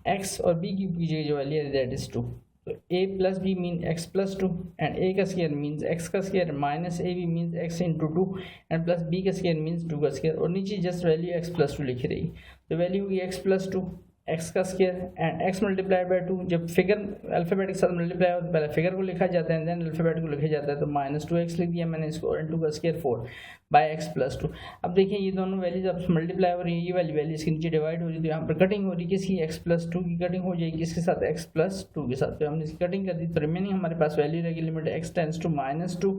x, और b³ की जगह जो वैल्यू आ रही है दैट इज 2। तो a + b mean x+2 and a का स्क्वायर मीन्स x का square, -ab means x × 2 and plus b का स्क्वायर मीन्स 2 का स्क्वायर, और नीचे जस्ट वैल्यू x+2 लिखी रही। तो वैल्यू होगी x+2 x का स्क्वायर एंड x × 2। जब फिगर अल्फ़ाबेट के साथ मल्टीप्लाई हो तो पहले फिगर को लिखा जाता है, देन अल्फ़ाबेट को लिखा जाता है। तो -2x लिख दिया मैंने इसको, और 2 का स्क्वायर 4/x+2। अब देखिए ये दोनों वैल्यूज अब मल्टीप्लाई हो रही है, ये वाली वैल्यू इसके नीचे डिवाइड हो रही है, तो यहाँ पर कटिंग हो रही है किसकी? x+2 की कटिंग हो जाएगी किसके साथ? x+2 के साथ। तो हमने इसकी कटिंग कर दी, तो रिमेनिंग हमारे पास वैल्यू रहेगी लिमिट x टेंड्स टू -2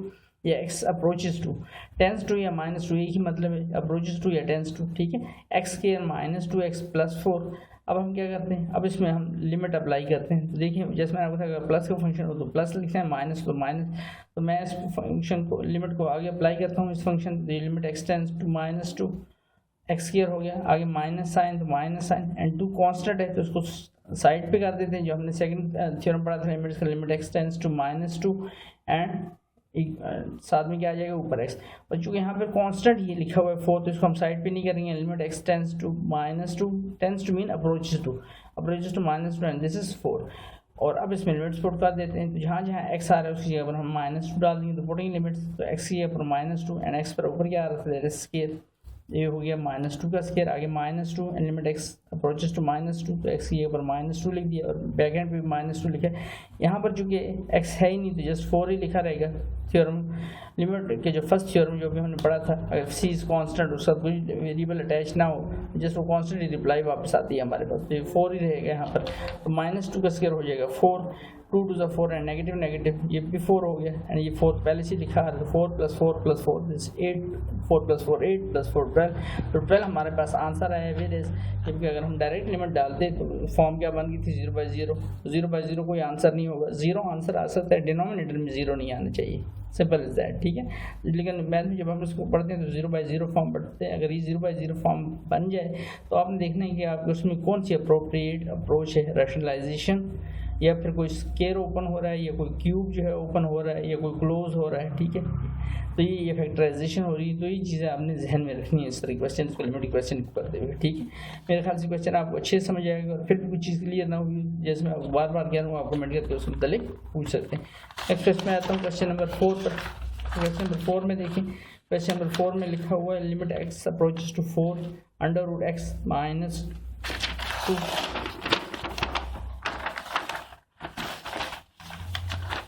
या x approaches to. Tends to या -2 एक ही मतलब है, अप्रोचेस टू या टेंस टू। ठीक है, x² - 2x + 4। अब हम क्या करते हैं? अब इसमें हम लिमिट अप्लाई करते हैं। तो देखिए जैसे मैंने आपको बताया अगर प्लस का फंक्शन हो तो प्लस लिखते हैं, माइनस तो माइनस। तो मैं इस फंक्शन को लिमिट को आगे अप्लाई करता हूँ। इस function limit x tends to -2 x² हो गया, आगे माइनस साइन तो माइनस साइन, एंड 2 कांस्टेंट है तो उसको साइड पे कर देते हैं। जो हमने सेकंड थ्योरम पढ़ा था लिमिट्स का, limit x tends to -2 and साथ में क्या आ जाएगा? ऊपर x। और चूँकि यहाँ पे कांस्टेंट ये लिखा हुआ है 4, तो इसको हम साइड पे नहीं करेंगे। Limit x tends to -2 tends to mean approaches to -2 and this is 4। और अब इसमें लिमिट्स पुट कर देते हैं। तो जहाँ जहाँ x आ रहा है उसकी जगह पर हम -2 डाल देंगे। तो पुटिंग लिमिट्स, तो x की जगह पर -2 एंड x पर ऊपर क्या आ रहा था? स्क्वायर, ये हो गया -2 का स्क्वायर, आगे -2 and limit x approaches to -2, तो x की जगह पर -2 लिख दिया, और बैक एंड पे भी -2 लिखा है। यहाँ पर चूँकि x है ही नहीं तो जस्ट 4 ही लिखा रहेगा। थ्योरम लिमिट के जो फर्स्ट थ्योरम जो भी हमने पढ़ा था, अगर c इज कांस्टेंट उसका कोई वेरिएबल अटैच ना हो, जस्ट वो कांस्टेंट ही रिप्लाई वापस आती है हमारे पास, तो ये 4 ही रहेगा यहाँ पर। तो -2 का स्क्वायर हो जाएगा 4, 2 to the 4 and negative negative, ये भी 4 हो गया एंड ये 4 पहले से लिखा है। तो 4 + 4 + 4 दिस 8, 4 + 4 8 + 4 12। तो 12 हमारे पास आंसर आया है वेरियस, क्योंकि अगर हम डायरेक्ट लिमिट डालते तो फॉर्म क्या बन गई थी? 0/0। 0/0 कोई आंसर नहीं होगा, 0 आंसर आ सकता है, डिनोमिनेटर में 0 नहीं आना चाहिए, सिंपल इज दैट। ठीक है, लेकिन मैथ में जब हम इसको पढ़ते हैं तो 0/0 फॉर्म पढ़ते हैं। अगर ये 0/0 फॉर्म बन जाए तो आपने देखना है कि आपको उसमें कौन सी अप्रोप्रिएट अप्रोच है, रैशनलाइजेशन या फिर कोई स्केयर ओपन हो रहा है, या कोई क्यूब जो है ओपन हो रहा है, या कोई क्लोज हो रहा है, ठीक है। तो ये फैक्टराइजेशन हो रही है, तो ये चीज़ें आपने जहन में रखनी है इस तरह क्वेश्चन को, लिमिट क्वेश्चन को करते हुए, ठीक है। मेरे ख्याल से क्वेश्चन आपको अच्छे से समझ आएगा, और फिर भी कुछ चीज़ क्लियर ना हुई जैसे मैं आपको बार बार कह रहा हूँ, आप कमेंट करके उसके मतलब पूछ सकते हैं। नेक्स्ट क्वेश्चन में आता हूँ क्वेश्चन नंबर 4 पर। क्वेश्चन नंबर 4 में देखिए, क्वेश्चन नंबर 4 में लिखा हुआ है limit x approaches to 4 under root x minus 2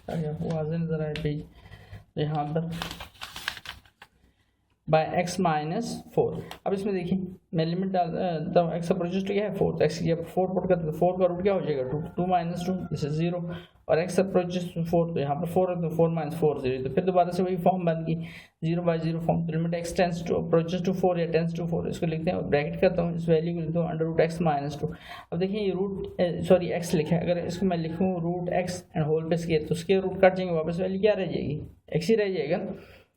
वाज़ेह नजर आए पेज यहाँ पर बाय x माइनस 4। अब इसमें देखिए मैं लिमिट डालता हूँ, x अप्रोचेस टू क्या है 4, तो x जब 4 पुट करते तो 4 का रूट क्या हो जाएगा 2, 2 माइनस 2 दिस इज 0, और x अप्रोचेस टू 4 तो यहाँ पर 4 है तो 4 माइनस 4 0, तो फिर दोबारा से वही फॉर्म बन गई 0 बाई 0 फॉर्म। तो limit x tends to approaches to 4 या टेंस टू 4, इसको लिखते हैं, ब्रैकेट करता हूँ, इस वैल्यू को लिखता हूँ अंडर रूट x माइनस 2। अब देखिए ये रूट सॉरी x लिखा है, अगर इसको मैं लिखूँ रूट x एंड होल पे स्केयर, तो स्केयर रूट कट जाएंगे, वापस वैल्यू क्या रह जाएगी x ही रह जाएगा।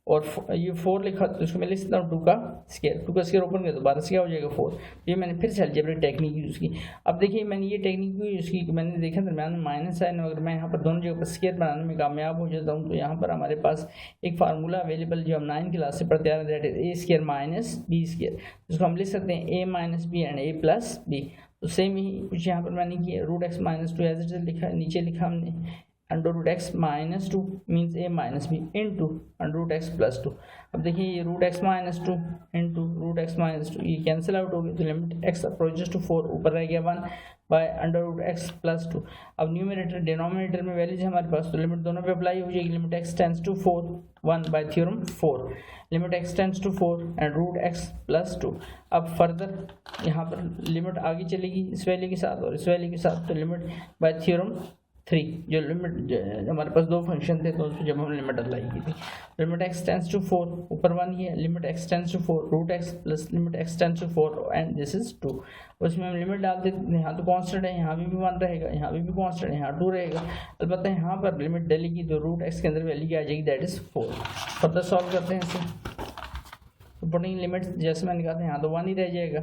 और ये 4 लिखा तो इसको मैं लिख सकता हूँ 2 का स्केयर ओपन कर, दोबारा से क्या हो जाएगा 4। ये मैंने फिर से अलजेब्रिक टेक्निक यूज़ की। अब देखिए मैंने ये टेक्निक क्यों यूज़ की कि मैंने देखा दरम्यान में माइनस साइन, अगर मैं यहाँ पर दोनों जगह पर स्केयर बनाने में कामयाब हो जाता हूँ, तो यहाँ पर हमारे पास एक फार्मूला अवेलेबल जो हम 9 क्लास से पढ़ते आ रहे हैं, that is a square minus b square, जिसको हम लिख सकते हैं a minus B and a plus B. तो सेम ही कुछ यहाँ पर मैंने किया, root x minus 2 as it is लिखा, नीचे लिखा हमने under root x minus 2 means a minus B into under root x plus 2। अब देखिए ये root x minus 2 into root x minus 2 ये कैंसिल आउट हो गई, तो लिमिट x अप्रोचेस टू 4 ऊपर रह गया 1 by under root x plus 2। अब न्यूमरेटर डिनोमिनेटर में वैल्यूज है हमारे पास, तो लिमिट दोनों पे अप्लाई हो जाएगी, limit x tends to 4 1 by theorem 4, limit x tends to 4 and root x plus 2। अब फर्दर यहाँ पर लिमिट आगे चलेगी इस वैल्यू के साथ और इस वैल्यू के साथ, तो लिमिट बाय थ्योरम 3 जो लिमिट हमारे पास दो फंक्शन थे तो उसमें जब हम लिमिट अप्लाई की थी, लिमिट x टेंस टू 4 ऊपर 1 ही है, limit x tends to 4 root x plus limit x tends to 4 and this is 2। उसमें हम लिमिट डालते यहाँ तो कांस्टेंट है, यहाँ भी 1 रहेगा, यहाँ भी कांस्टेंट है, यहाँ 2 रहेगा। अलबत्ता यहाँ पर लिमिट डलेगी तो रूट x के अंदर वैल्यू क्या आ जाएगी, दैट इज 4। फर्दर सॉल्व करते हैं इसे, तो पुटिंग लिमिट जैसे मैंने कहा था यहाँ तो 1 ही रह जाएगा,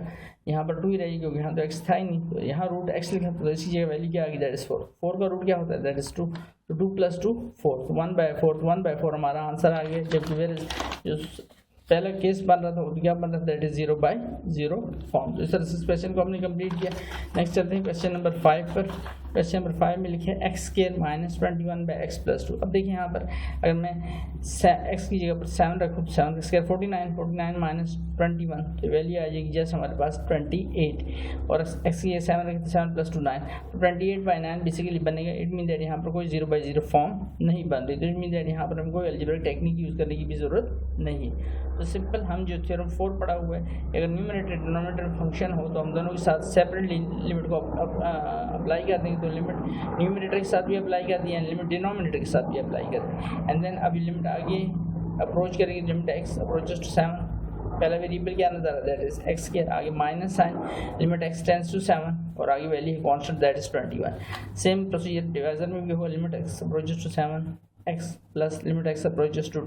यहाँ पर 2 ही रहेगी क्योंकि यहाँ तो x था ही नहीं, तो यहाँ रूट x लिखा तो इसी जगह वैल्यू क्या आ गई, दैट इज 4। 4 का रूट क्या होता है, दैट इज 2, तो 2 प्लस 2 4, तो 1 बाय 4, तो 1 बाय 4 हमारा आंसर आ गया। जबकि जो पहला केस बन रहा था वो क्या बन रहा था, दैट इज 0 बाय 0 फॉर्म। तो इस तरह से इस क्वेश्चन को हमने कंप्लीट किया। नेक्स्ट चलते हैं क्वेश्चन नंबर 5 पर। क्वेश्चन नंबर 5 में लिखे x square minus 21 by x plus 2। अब देखिए यहाँ पर अगर मैं x की जगह पर 7 रखूँ तो 7 का स्केयर 49 माइनस 21, तो वैल्यू आ जाएगी जस्ट हमारे पास 28, और x की 7 रखें तो 7 प्लस 2 9, तो 28 बाई 9 बेसिकली बनेगा। इट मीन दैट यहाँ पर कोई 0 बाई 0 फॉर्म नहीं बन रही, तो इट मीन दैट यहाँ पर हमको अलजेब्रिक टेक्निक यूज़ करने की भी ज़रूरत नहीं है। तो सिंपल हम जो थ्योरम 4 पढ़ा हुआ है, अगर न्यूमरेटर डिनोमिनेटर फंक्शन हो तो हम दोनों के साथ सेपरेटली लिमिट को अप्लाई कर देंगे, तो लिमिट न्यूमरेटर के साथ भी अप्लाई कर दी एंड लिमिट डिनोमिनेटर के साथ भी अप्लाई कर दी। एंड देन अभी लिमिट आगे अप्रोच करेंगे, लिमिट x अप्रोचेस टू 7, पहला वेरिएबल क्या नजर आ रहा है, दैट इज x के आगे minus sign, limit x tends to 7 और आगे वैल्यू है constant that is 21। Same procedure divisor में भी हो, limit x approaches to 7 x plus limit x approaches to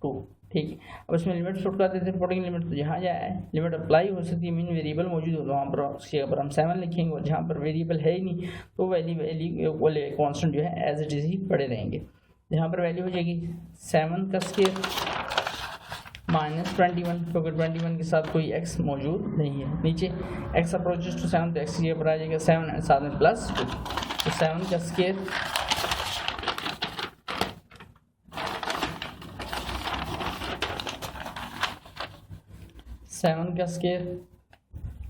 2, ठीक है। अब इसमें लिमिट पुट कर देते हैं, पुटिंग लिमिट तो जहाँ जाए लिमिट अप्लाई हो सकती है, मीन वेरिएबल मौजूद हो तो वहाँ पर उसके ऊपर हम 7 लिखेंगे, और जहाँ पर वेरिएबल है ही नहीं तो वैल्यू वाले कांस्टेंट जो है एज इट इज ही पड़े रहेंगे। यहाँ पर वैल्यू हो जाएगी 7 का स्केयर माइनस 21, क्योंकि 21 के साथ कोई x मौजूद नहीं है। नीचे x अप्रोचेस टू 7 तो x के ऊपर आ जाएगा 7 एंड साथ में प्लस 2, तो 7 का स्केयर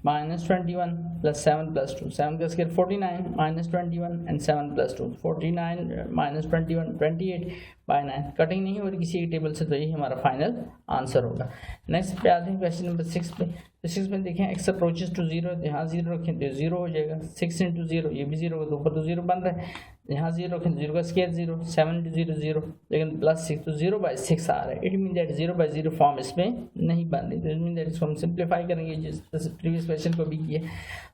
माइनस 21 प्लस 7 प्लस 2, 7 का square 49 minus 21 and 7 plus 2, 49 minus 21 28 by 9, cutting नहीं हो रही किसी एक टेबल से, तो यही हमारा फाइनल आंसर होगा। नेक्स्ट पे आते हैं क्वेश्चन नंबर 6 पे। तो 6 में देखें x अप्रोचेस टू 0, यहाँ 0 रखें तो 0 हो जाएगा, 6 इंटू 0 ये भी 0 होगा, तो ऊपर तो 0 बन रहा है, यहाँ 0 रखें तो 0 का स्केयर 0, 7 इंटू 0 0, लेकिन प्लस 6 तो 0 बाई 6 आ रहा है। It mean that 0 by 0 form इसमें नहीं बन रही, तो इट मीन दैट इसको हम सिंप्लीफाई करेंगे जिस प्रीवियस क्वेश्चन को भी किया।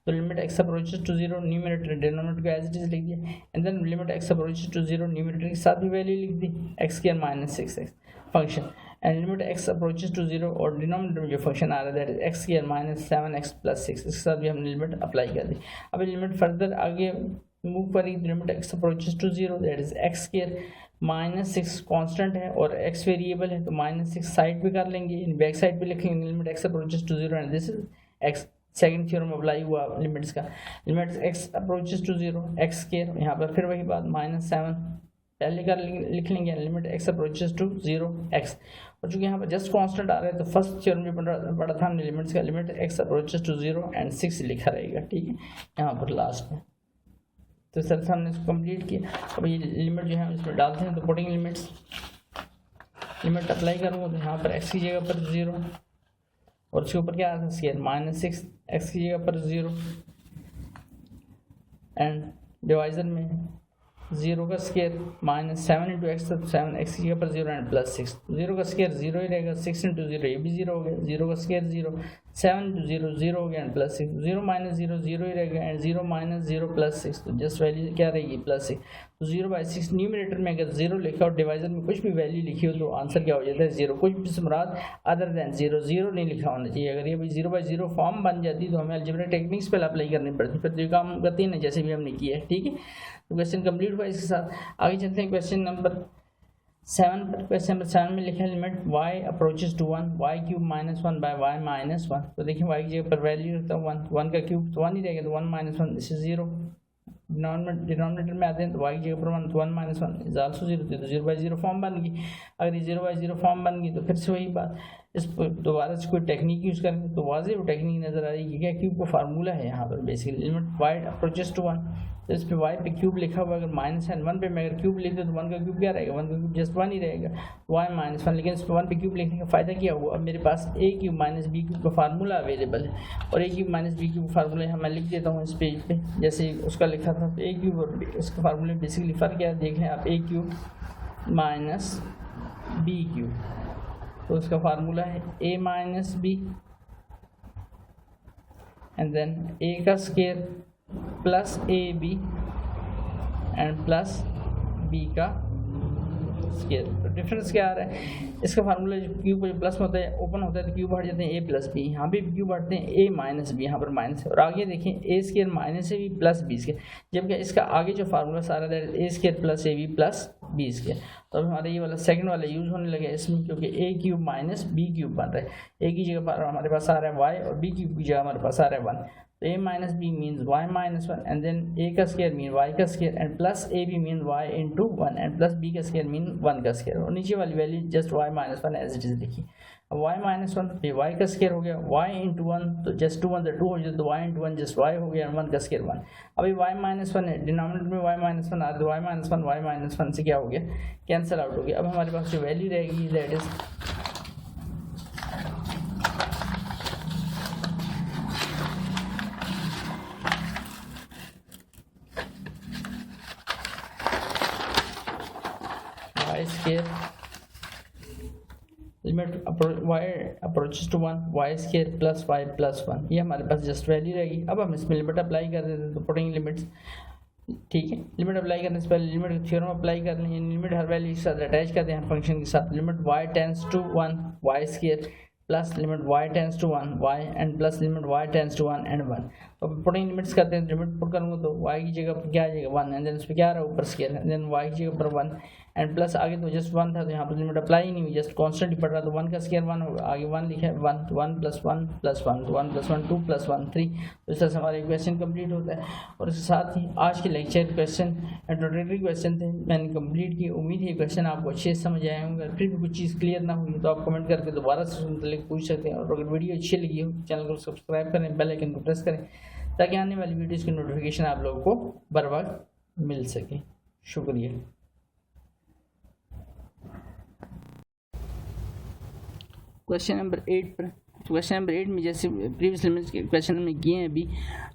तो limit x approaches to 0, numerator denominator को एज इट इज लिख दिया, and then limit x approaches to 0, numerator के साथ भी वैल्यू लिख दी x square minus 6x function, and limit x approaches to 0 और डिनोमिनेटर में जो फंक्शन आ रहा है that is x square minus 7x plus 6, इसके साथ भी हमने लिमिट अप्लाई कर दी। अब लिमिट फर्दर आगे मूव करेंगे limit x approaches to 0 that is x square -6 constant है और x वेरिएबल है तो -6 साइड पे कर लेंगे, इन बैक साइड पे लिखेंगे limit x approaches to 0 and this is x। Second theorem apply हुआ लिमिट्स का, limit x approaches to 0 x square, यहाँ पर फिर वही बात -7 पहले का लिख लेंगे limit x approaches to 0 x, और चूंकि यहाँ पर जस्ट कांस्टेंट आ रहा है तो फर्स्ट थ्योरम में पढ़ा था हमने लिमिट्स का, limit x approaches to 0 and 6 लिखा रहेगा, ठीक है यहाँ पर लास्ट में। तो इस तरह से हमने इसको कंप्लीट किया। अब ये लिमिट जो है इसमें डालते हैं, तो पुटिंग लिमिट्स, लिमिट अप्लाई करूँगा तो यहाँ पर x की जगह पर 0 और उसके ऊपर क्या आता है स्क्वायर -6 x की जगह पर 0 एंड डिवाइजर में 0 का स्क्वायर -7 इंटू एक्स, तो 7 x की जगह पर 0 एंड +6, 0 का स्क्वायर 0 ही रहेगा, 6 इंटू 0 ये भी 0 हो गया, 0 का स्क्वायर 0, 7 इंटू 0 0 हो गया एंड +6, 0 - 0 0 ही रहेगा एंड 0 - 0 +6, तो जस्ट वैल्यू क्या रहेगी +6, तो 0/6 न्यूमरेटर में अगर 0 लिखा और डिवाइजर में कुछ भी वैल्यू लिखी हो तो आंसर क्या हो जाता है 0, कुछ भी मुराद अदर देन 0 0 नहीं लिखा होना चाहिए। अगर ये भाई 0/0 फॉर्म बन जाती तो हमें अलजेब्रा टेक्निक्स पर अप्लाई करनी पड़ती, फिर तो काम करती है ना जैसे भी हमने किया है, ठीक है। तो क्वेश्चन कंप्लीट हुआ इसके साथ, आगे चलते हैं क्वेश्चन नंबर 7 पर। क्वेश्चन नंबर 7 में लिखा है limit y approaches to 1 y³ -1 by y -1, तो देखिए y की जगह पर वैल्यू रखता हूँ 1, 1 का क्यूब तो 1 ही रहेगा, तो 1 - 1 दिस इज 0, डिनोमिनेटर में आते हैं तो y की जगह पर 1 तो 1 - 1 इज आल्सो 0, तो 0/0 फॉर्म बन गई। अगर ये 0/0 फॉर्म बन गई तो फिर से वही बात, इस पर दोबारा से कोई टेक्निक यूज़ करेंगे तो वाज़ेह वो टेक्निक नज़र आ रही है, क्या क्यूब का फार्मूला है यहाँ पर basically, limit y approaches to 1, तो इस पर y पे क्यूब लिखा हुआ, अगर -1 पे मैं अगर क्यूब लिख दूँ तो 1 का क्यूब क्या रहेगा, 1 का क्यूब जस्ट 1 ही रहेगा, y -1, लेकिन इस पर 1 पे क्यूब लिखने का फ़ायदा क्या हुआ, अब मेरे पास a³ - b³ का फार्मूला अवेलेबल है, और a³ - b³ फार्मूला यहाँ मैं लिख देता हूँ इस पेज पे, जैसे उसका लिखा था तो a³ और इसका फार्मूले बेसिकली फ़र्क क्या है देख लें आप, a³ - b³ तो उसका फार्मूला है a - b and then a का square plus ab and plus b का स्क्वायर। तो डिफरेंस क्या आ रहा है, इसका फार्मूला जो क्यूब जो प्लस में होता है ओपन होता है तो क्यूब हट जाते हैं a + b, यहाँ भी क्यूब हटते हैं a - b, यहाँ पर माइनस है, और आगे देखें a² - ab प्लस b², जबकि इसका आगे जो फार्मूला सारा that a² + ab plus b², तो अब हमारा ये वाला सेकंड वाला यूज़ होने लगे इसमें, क्योंकि a³ - b³ बन रहा है, a की जगह पर हमारे पास आ रहा है y और b³ की जगह हमारे पास आ रहा है 1, तो a - b means y - 1 and then a का स्क्वायर मीन y का square and plus ab mean y into 1 and plus b का स्क्वायर मीन 1 का स्क्वायर, और नीचे वाली value just y - 1 as it is लिखी। अब y - 1 तो y का स्क्वायर हो गया, y into 1 तो जस्ट 2 1 तो 2 हो जाए, तो y into 1 जस्ट y हो गया, 1 का स्क्वायर 1। अभी y - 1 है, डिनोमिनेटर में y - 1 आ रहा है, तो y - 1 से क्या हो गया, कैंसिल आउट हो गया। अब हमारे पास जो वैल्यू रहेगी that is y² limit y approaches to 1 y² plus y plus 1, ये हमारे पास जस्ट वैल्यू रहेगी। अब हम इसमें लिमिट अप्लाई कर देते हैं, तो पुटिंग लिमिट्स, ठीक है, लिमिट अप्लाई करने से पहले लिमिट थ्योरम अप्लाई कर लें, लिमिट हर वैल्यू के साथ अटैच करते हैं फंक्शन के साथ, limit y tends to 1 y² plus limit y tends to 1 y and plus limit y tends to 1 and 1। तो पुटिंग लिमिट्स करते हैं, लिमिट पुट करूँगा तो y की जगह पर क्या आ जाएगा 1 एंड देन उस पर क्या आ रहा है ऊपर स्क्वायर, एंड देन y की जगह पर 1 एंड प्लस आगे तो जस्ट 1 था तो यहाँ पर लिमिट अप्लाई ही नहीं हुई, जस्ट कांस्टेंट ही पड़ रहा, तो 1 का स्क्वायर 1 होगा, आगे 1 लिखा है 1 तो 1 + 1 + 1 तो 1 + 1 2 + 1 3, तो इस तरह से हमारा क्वेश्चन कंप्लीट होता है। और इसके साथ ही आज के लेक्चर क्वेश्चन इंट्रोडक्टरी क्वेश्चन थे, मैंने कंप्लीट किए, उम्मीद है क्वेश्चन आपको अच्छे से समझ आए होंगे। फिर भी कुछ चीज़ क्लियर ना हुई तो आप कमेंट करके दोबारा से मतलब पूछ सकते हैं, और अगर वीडियो अच्छी लगी हो चैनल को सब्सक्राइब करें, बेल आइकन को प्रेस करें ताकि आने वाली वीडियोज़ की नोटिफिकेशन आप लोगों को बर वक्त मिल सके। शुक्रिया। क्वेश्चन नंबर 8 पर, क्वेश्चन नंबर 8 में जैसे प्रीवियस लिमिट्स के क्वेश्चन में किए हैं अभी,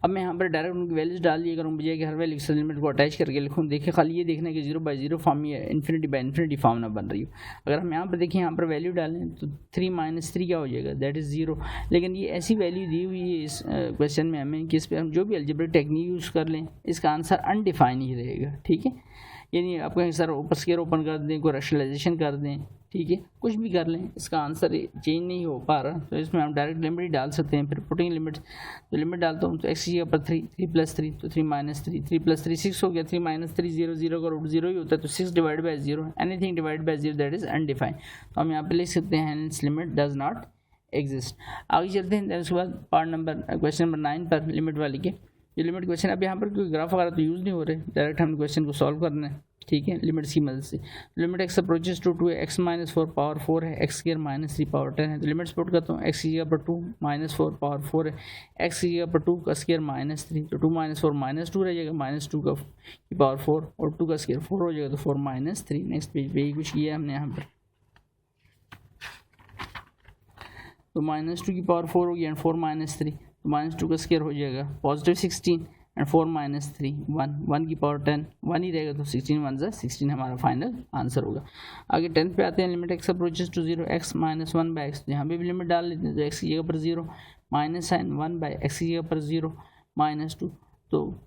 अब मैं यहाँ पर डायरेक्ट उनकी वैल्यूज डाल दिया करूँ, बजाय कि हर वैल्यू के लिमिट को अटैच करके लिखूँ। देखिए खाली ये देखना है कि 0/0 फॉर्म या ∞/∞ फॉर्म ना बन रही हो। अगर हम यहाँ पर देखें, यहाँ पर वैल्यू डालें तो 3 - 3 क्या हो जाएगा, दैट इज़ 0। लेकिन ये ऐसी वैल्यू दी हुई है इस क्वेश्चन में हमें कि इस पर हम जो भी अलजेब्रिक टेक्निक यूज़ कर लें इसका आंसर अनडिफाइन ही रहेगा, ठीक है। यानी आप कहीं सर ऊपर स्केयर ओपन कर दें, कोई रैशनलाइजेशन कर दें, ठीक है, कुछ भी कर लें, इसका आंसर चेंज नहीं हो पा रहा, तो इसमें हम डायरेक्ट लिमिट ही डाल सकते हैं। फिर पुटिंग लिमिट, तो लिमिट डालता हूँ तो x की जगह पर 3 + 3 तो 3 - 3 3 + 3 6 हो गया। 3 - 3 0 0 का रूट 0 ही होता है, तो 6 divide by 0, anything divide by 0 that is undefined, तो हम यहाँ पे लिख सकते हैं hence limit does not exist. आगे चलते हैं, उसके बाद पार्ट नंबर क्वेश्चन नंबर 9 पर लिमिट वाली के। ये लिमिट क्वेश्चन अब यहाँ पर कोई ग्राफ वगैरह तो यूज़ नहीं हो रहे, डायरेक्ट हम क्वेश्चन को सॉल्व करना है, ठीक है, लिमिट्स की मदद से। लिमिट x अप्रोचेस टू 2 है, x - 4 पावर 4 है, x स्क्वायर - 3 पावर 10 है, तो लिमिट्स पुट करता हूँ। x की जगह पर 2 - 4 पावर 4 है, x की जगह पर 2 का स्क्वायर -3, तो 2 - 4 -2 रह जाएगा, -2 की पावर 4 और 2 का स्क्वायर 4 हो जाएगा, तो 4 - 3। नेक्स्ट पेज पे यही कुछ किया हमने यहाँ पर, तो -2 की पावर 4 हो गया एंड 4 - 3, तो -2 का स्क्वायर हो जाएगा पॉजिटिव 16 एंड 4 - 3 1, 1 की पावर 10 1 ही रहेगा, तो 16 1 = 16 हमारा फाइनल आंसर होगा। आगे 10 पे आते हैं, limit x approaches to 0 x - 1/x, यहाँ पे भी लिमिट डाल लेते हैं, तो x की जगह पर 0 माइनस साइन 1/x की जगह पर 0 -2, तो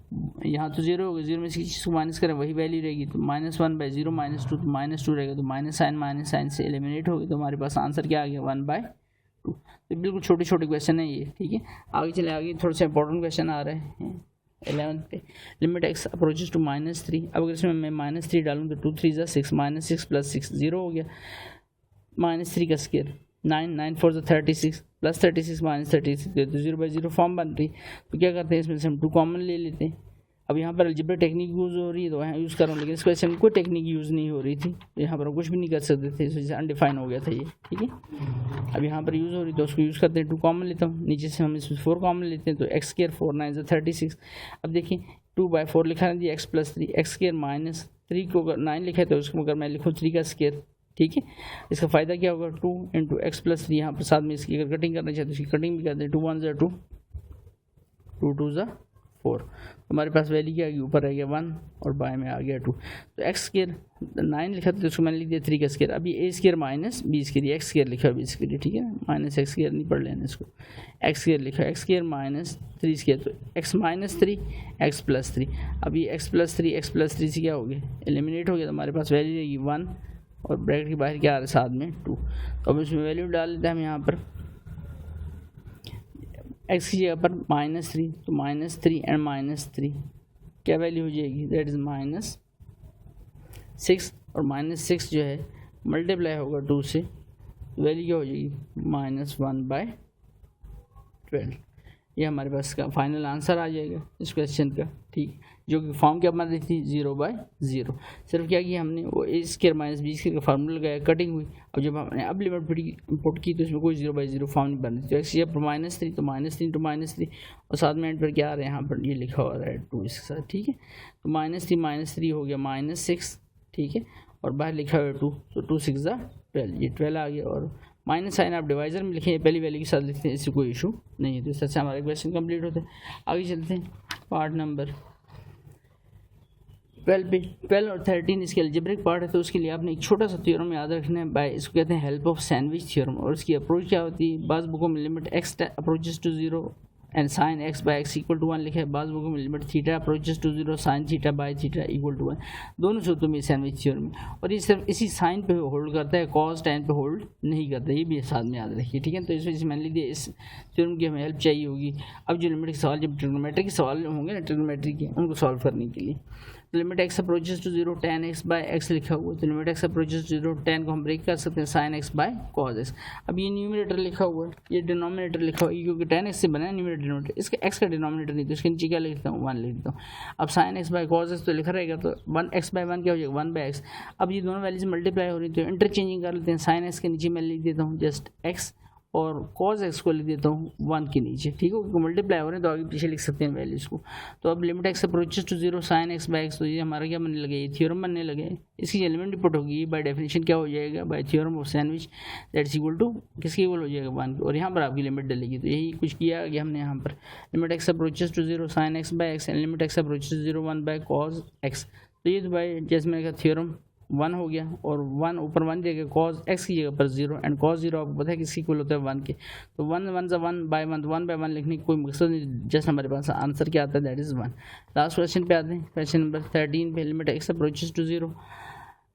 यहाँ तो 0 होगा, 0 में से किसी चीज़ को माइनस करें वही वैल्यू रहेगी, तो -1/0 -2 तो -2 रहेगा, तो माइनस साइन से एलिमिनेट होगी, तो हमारे पास आंसर क्या आ गया 1/2। तो बिल्कुल छोटे छोटे क्वेश्चन है ये, ठीक है। आगे चले, आगे थोड़े से इंपॉर्टेंट क्वेश्चन आ रहे हैं 11 पे। लिमिट x अप्रोचेस टू -3, अब अगर इसमें मैं -3 डालूँ तो 2 3 = 6, -6 + 6 0 हो गया, -3 का स्क्वायर 9 9 4 = 36 + 36 - 36 तो 0/0 फॉर्म बन रही, तो क्या करते हैं इसमें से हम 2 कॉमन ले लेते हैं। अब यहाँ पर अलजेब्रा टेक्निक यूज़ हो रही है तो यहाँ यूज़ कर रहा हूँ, लेकिन इस क्वेश्चन में कोई टेक्निक यूज़ नहीं हो रही थी, तो यहाँ पर हम कुछ भी नहीं कर सकते थे, इस वजह से अनडिफाइन हो गया था ये, ठीक है। अब यहाँ पर यूज़ हो रही तो उसको यूज़ करते हैं, 2 कॉमन लेता हूँ, नीचे से हम इसमें 4 कॉमन लेते हैं, तो x स्क्वायर 4 9 = 36। अब देखिए 2/4 लिखा है दिया, x + 3 x स्क्वायर -3 को अगर 9 लिखा है तो उसको अगर मैं लिखूँ 3 का स्क्वायर, ठीक है। इसका फ़ायदा क्या होगा, 2 × x + 3, यहाँ पर साथ में इसकी अगर कटिंग करना चाहते तो इसकी कटिंग भी करते हैं, 2 1 = 2 2 2 = 4, हमारे पास वैल्यू क्या आ गई, ऊपर रह गया 1 और बाएं में आ गया 2, तो x स्क्वायर 9 लिखा था तो उसको मैंने लिख दिया 3 का स्क्वायर। अभी a square - b square, x square लिखा है b स्क्वायर, ठीक है, -x स्क्वायर नहीं पढ़ लेना इसको, x स्क्वायर लिखा है, x स्क्वायर -3 स्क्वायर, तो x - 3 x + 3, अभी x + 3 x + 3 से क्या हो गया, एलिमिनेट हो गया, तो हमारे पास वैल्यू रहेगी 1 और ब्रैकेट के बाहर क्या आ रहा है साथ में 2, तो अब इसमें वैल्यू डाल लेते हैं हम यहाँ पर, x की जगह पर -3, तो -3 एंड -3 क्या वैल्यू हो जाएगी, दैट इज़ -6, और -6 जो है मल्टीप्लाई होगा 2 से, वैल्यू क्या हो जाएगी -1/12, ये हमारे पास का फाइनल आंसर आ जाएगा इस क्वेश्चन का, ठीक, जो कि फॉर्म क्या बन रही थी 0/0। सिर्फ क्या किया हमने, वो a स्क्वायर - b स्क्वायर का फार्मूला लगाया, कटिंग हुई, अब जब हमने अब लिमिट पुट की तो इसमें कोई 0/0 फॉर्म नहीं बन रही, तो x पर -3 तो -3 × -3 और साथ में एंड पर क्या आ रहा है, यहाँ पर ये लिखा हुआ है 2 इसके साथ, ठीक है, तो -3 - 3 हो गया -6, ठीक है, और बाहर लिखा हुआ है 2, तो 2 6 = 12, ये 12 आ गया, और माइनस साइन आप डिवाइजर में लिखें, पहली वैल्यू के साथ लिखते हैं, इससे कोई इशू नहीं है, तो इस तरह से हमारा क्वेश्चन कंप्लीट होता है। आगे चलते हैं पार्ट नंबर 12 पे। 12 और 13 इसके अलजेब्रिक पार्ट है, तो उसके लिए आपने एक छोटा सा थ्योरम याद रखना है, बाय इसको कहते हैं हेल्प ऑफ सैंडविच थ्योरम, और इसकी अप्रोच क्या होती है, बाज़ बुकों में limit x approaches to 0 and sine x/x = 1 लिखा है, बाज़ बुकों में limit theta approaches to 0 sine θ/θ = 1, दोनों सूत्रों में सैंडविच थ्योरम, और ये सिर्फ इसी साइन पे होल्ड करता है, कॉस टैन पे होल्ड नहीं करता, ये भी साथ में याद रखिए, ठीक है। तो इस वजह से मैंने लिख दिया इस थ्योरम की हमें हेल्प चाहिए होगी। अब जो लिमिट के सवाल, जब ट्रिग्नोमेट्री के सवाल होंगे ना, ट्रिग्नोमेट्री के, उनको सॉल्व करने के लिए, limit x approaches to 0 tan x/x लिखा हुआ है, तो limit x approaches to 0 tan को हम ब्रेक कर सकते हैं sin x/cos x। अब ये न्यूमरेटर लिखा हुआ है, ये डिनोमिनेटर लिखा हुआ है, क्योंकि tan x से बना है न्यूमरेटर डिनोमिनेटर, इसका x का डिनोमिनेटर नहीं, तो इसके नीचे क्या लिखता हूँ 1 लिख देता हूँ। अब sin x/cos x तो लिखा रहेगा, तो 1x/1 क्या हो जाएगा 1/x। अब ये दोनों वैल्यूज मल्टीप्लाई हो रही है, तो इंटरचेंजिंग कर लेते हैं, sin x के नीचे मैं लिख देता हूँ जस्ट x, और cos x को लिख देता हूँ 1 के नीचे, ठीक है, क्योंकि मल्टीप्लाई हो रहे हैं तो आगे पीछे लिख सकते हैं वैल्यूज़ को। तो अब limit x approaches to 0 sin x/x, तो ये हमारा क्या बनने लगे, ये थ्योरम बनने लगे, इसकी एलिमेंट पुट होगी, बाय डेफिनेशन क्या हो जाएगा, by theorem of sandwich, that's equal to किसके इक्वल हो जाएगा 1, और यहाँ पर आपकी लिमिट डलेगी, तो यही कुछ किया गया हमने यहाँ पर, limit x approaches to 0 sin x/x and limit x approaches to 0 1/cos x, तो ये तो बाय जैसे मैंने कहा थ्योरम 1 हो गया, और 1 ऊपर 1 जगह कॉज x की जगह पर 0, एंड कॉज 0 आपको पता है किसकी इक्वल होता है 1 के। तो 1 1 सा 1 बाय 1, 1 बाय 1 लिखने की कोई मकसद नहीं, जस्ट हमारे पास आंसर क्या आता है, दैट इज़ 1। लास्ट क्वेश्चन पे आते हैं, क्वेश्चन नंबर 13 पे, limit x approaches to 0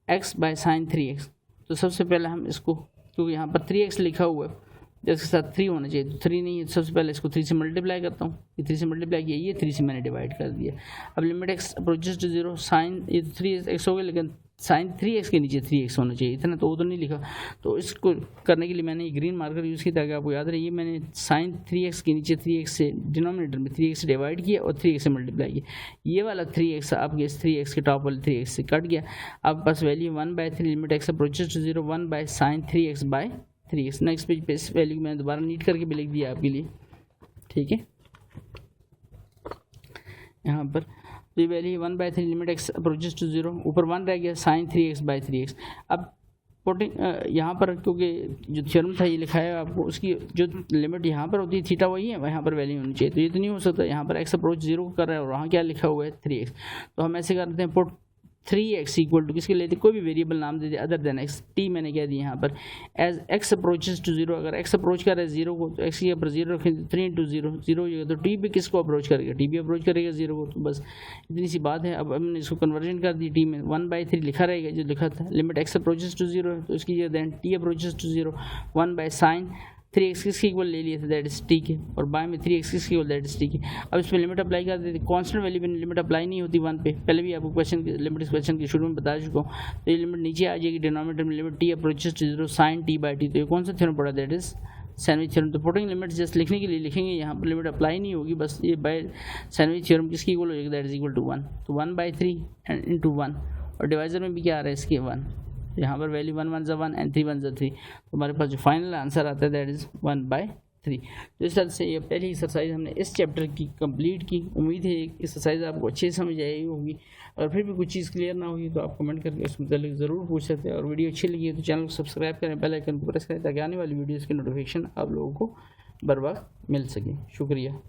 x by sine 3x। तो सबसे पहले हम इसको, क्योंकि यहाँ पर 3x लिखा हुआ है जिसके साथ 3 होना चाहिए, तो 3 नहीं है, तो सबसे पहले इसको 3 से मल्टीप्लाई करता हूँ, ये 3 से मल्टीप्लाई किया, ये 3 से मैंने डिवाइड कर दिया। अब limit x approaches to 0 sine, ये 3x हो गया, लेकिन साइन 3x के नीचे 3x होना चाहिए, इतना तो वो तो नहीं लिखा। तो इसको करने के लिए मैंने ये ग्रीन मार्कर यूज़ किया ताकि आपको याद रहे, ये मैंने साइन 3x के नीचे 3x से डिनोमिनेटर में 3x से डिवाइड किया और 3x से मल्टीप्लाई किया। ये वाला 3x आपके इस 3x के टॉप वाले 3x से कट गया। अब बस value 1/3 limit x approaches to 0 1 by sine 3x by 3x। Next page पे इस वैल्यू मैंने दोबारा नीट करके भी लिख दिया आपके लिए, ठीक है। यहाँ पर तो ये value 1/3 limit x approaches to 0, ऊपर 1 रह गया, साइन 3x बाय 3x। अब पुटिंग यहाँ पर, क्योंकि जो थ्योरम था ये लिखा है आपको, उसकी जो लिमिट यहाँ पर होती है थीटा वही है, यहाँ पर वैल्यू होनी चाहिए, तो ये तो नहीं हो सकता। यहाँ पर x अप्रोच 0 कर रहा है और वहाँ क्या लिखा हुआ है 3x। तो हम ऐसे करते हैं, पुट 3x इक्वल टू किसके लेते, कोई भी वेरिएबल नाम दे दे अदर देन x, t मैंने कह दिया यहाँ पर, एज x अप्रोचेस टू 0। अगर x अप्रोच कर रहा है 0 को तो x की ऊपर 0 रखें, 3 × 0 0 हो जाएगा, तो t भी किसको अप्रोच करेगा, t भी अप्रोच करेगा 0 को। तो बस इतनी सी बात है। अब हमने इसको कन्वर्जन कर दी, t में 1/3 लिखा रहेगा जो लिखा था, लिमिट x अप्रोचेस टू 0 है तो इसकी जगह then t approaches to 0 1 by sine 3x किसके इक्वल ले लिए थे, दैट इज t के, और बाय में 3x किसके इक्वल, दैट इज t के। अब इसमें लिमिट अप्लाई कर देते, कांस्टेंट वैल्यू में लिमिट अप्लाई नहीं होती 1 पे, पहले भी आपको क्वेश्चन की लिमिट इस क्वेश्चन के शुरू में बता चुका हूँ। तो ये लिमिट नीचे आ जाएगी, डिनोमिनेटर में limit t approaches to 0 sine t/t। तो ये कौन सा थ्योरम पड़ा, दैट इज सैंडविच थ्योरम। तो पुटिंग लिमिट जस्ट लिखने के लिए लिखेंगे, यहाँ पर लिमिट अप्लाई नहीं होगी, बस ये बाय सैंडविच थ्योरम किसकी इक्वल हो जाएगी, दैट इज इक्वल टू 1। तो 1/3 एंड इंटू 1, और डिवाइजर में भी क्या आ रहा है इसके 1, यहाँ पर वैल्यू 1 1 1 एंड 3 1 3, तो हमारे पास जो फाइनल आंसर आता है दैट इज 1/3। तो इस तरह से ये पहली एक्सरसाइज हमने इस चैप्टर की कंप्लीट की। उम्मीद है एक्सरसाइज आपको अच्छे से समझ आई होगी। अगर फिर भी कुछ चीज़ क्लियर ना हुई तो आप कमेंट करके उस मुतालिक ज़रूर पूछ सकते हैं। और वीडियो अच्छी लगी है तो चैनल को सब्सक्राइब करें, बेल आइकन को प्रेस करें ताकि आने वाली वीडियोज़ की नोटिफिकेशन आप लोगों को बर वक्त मिल सके। शुक्रिया।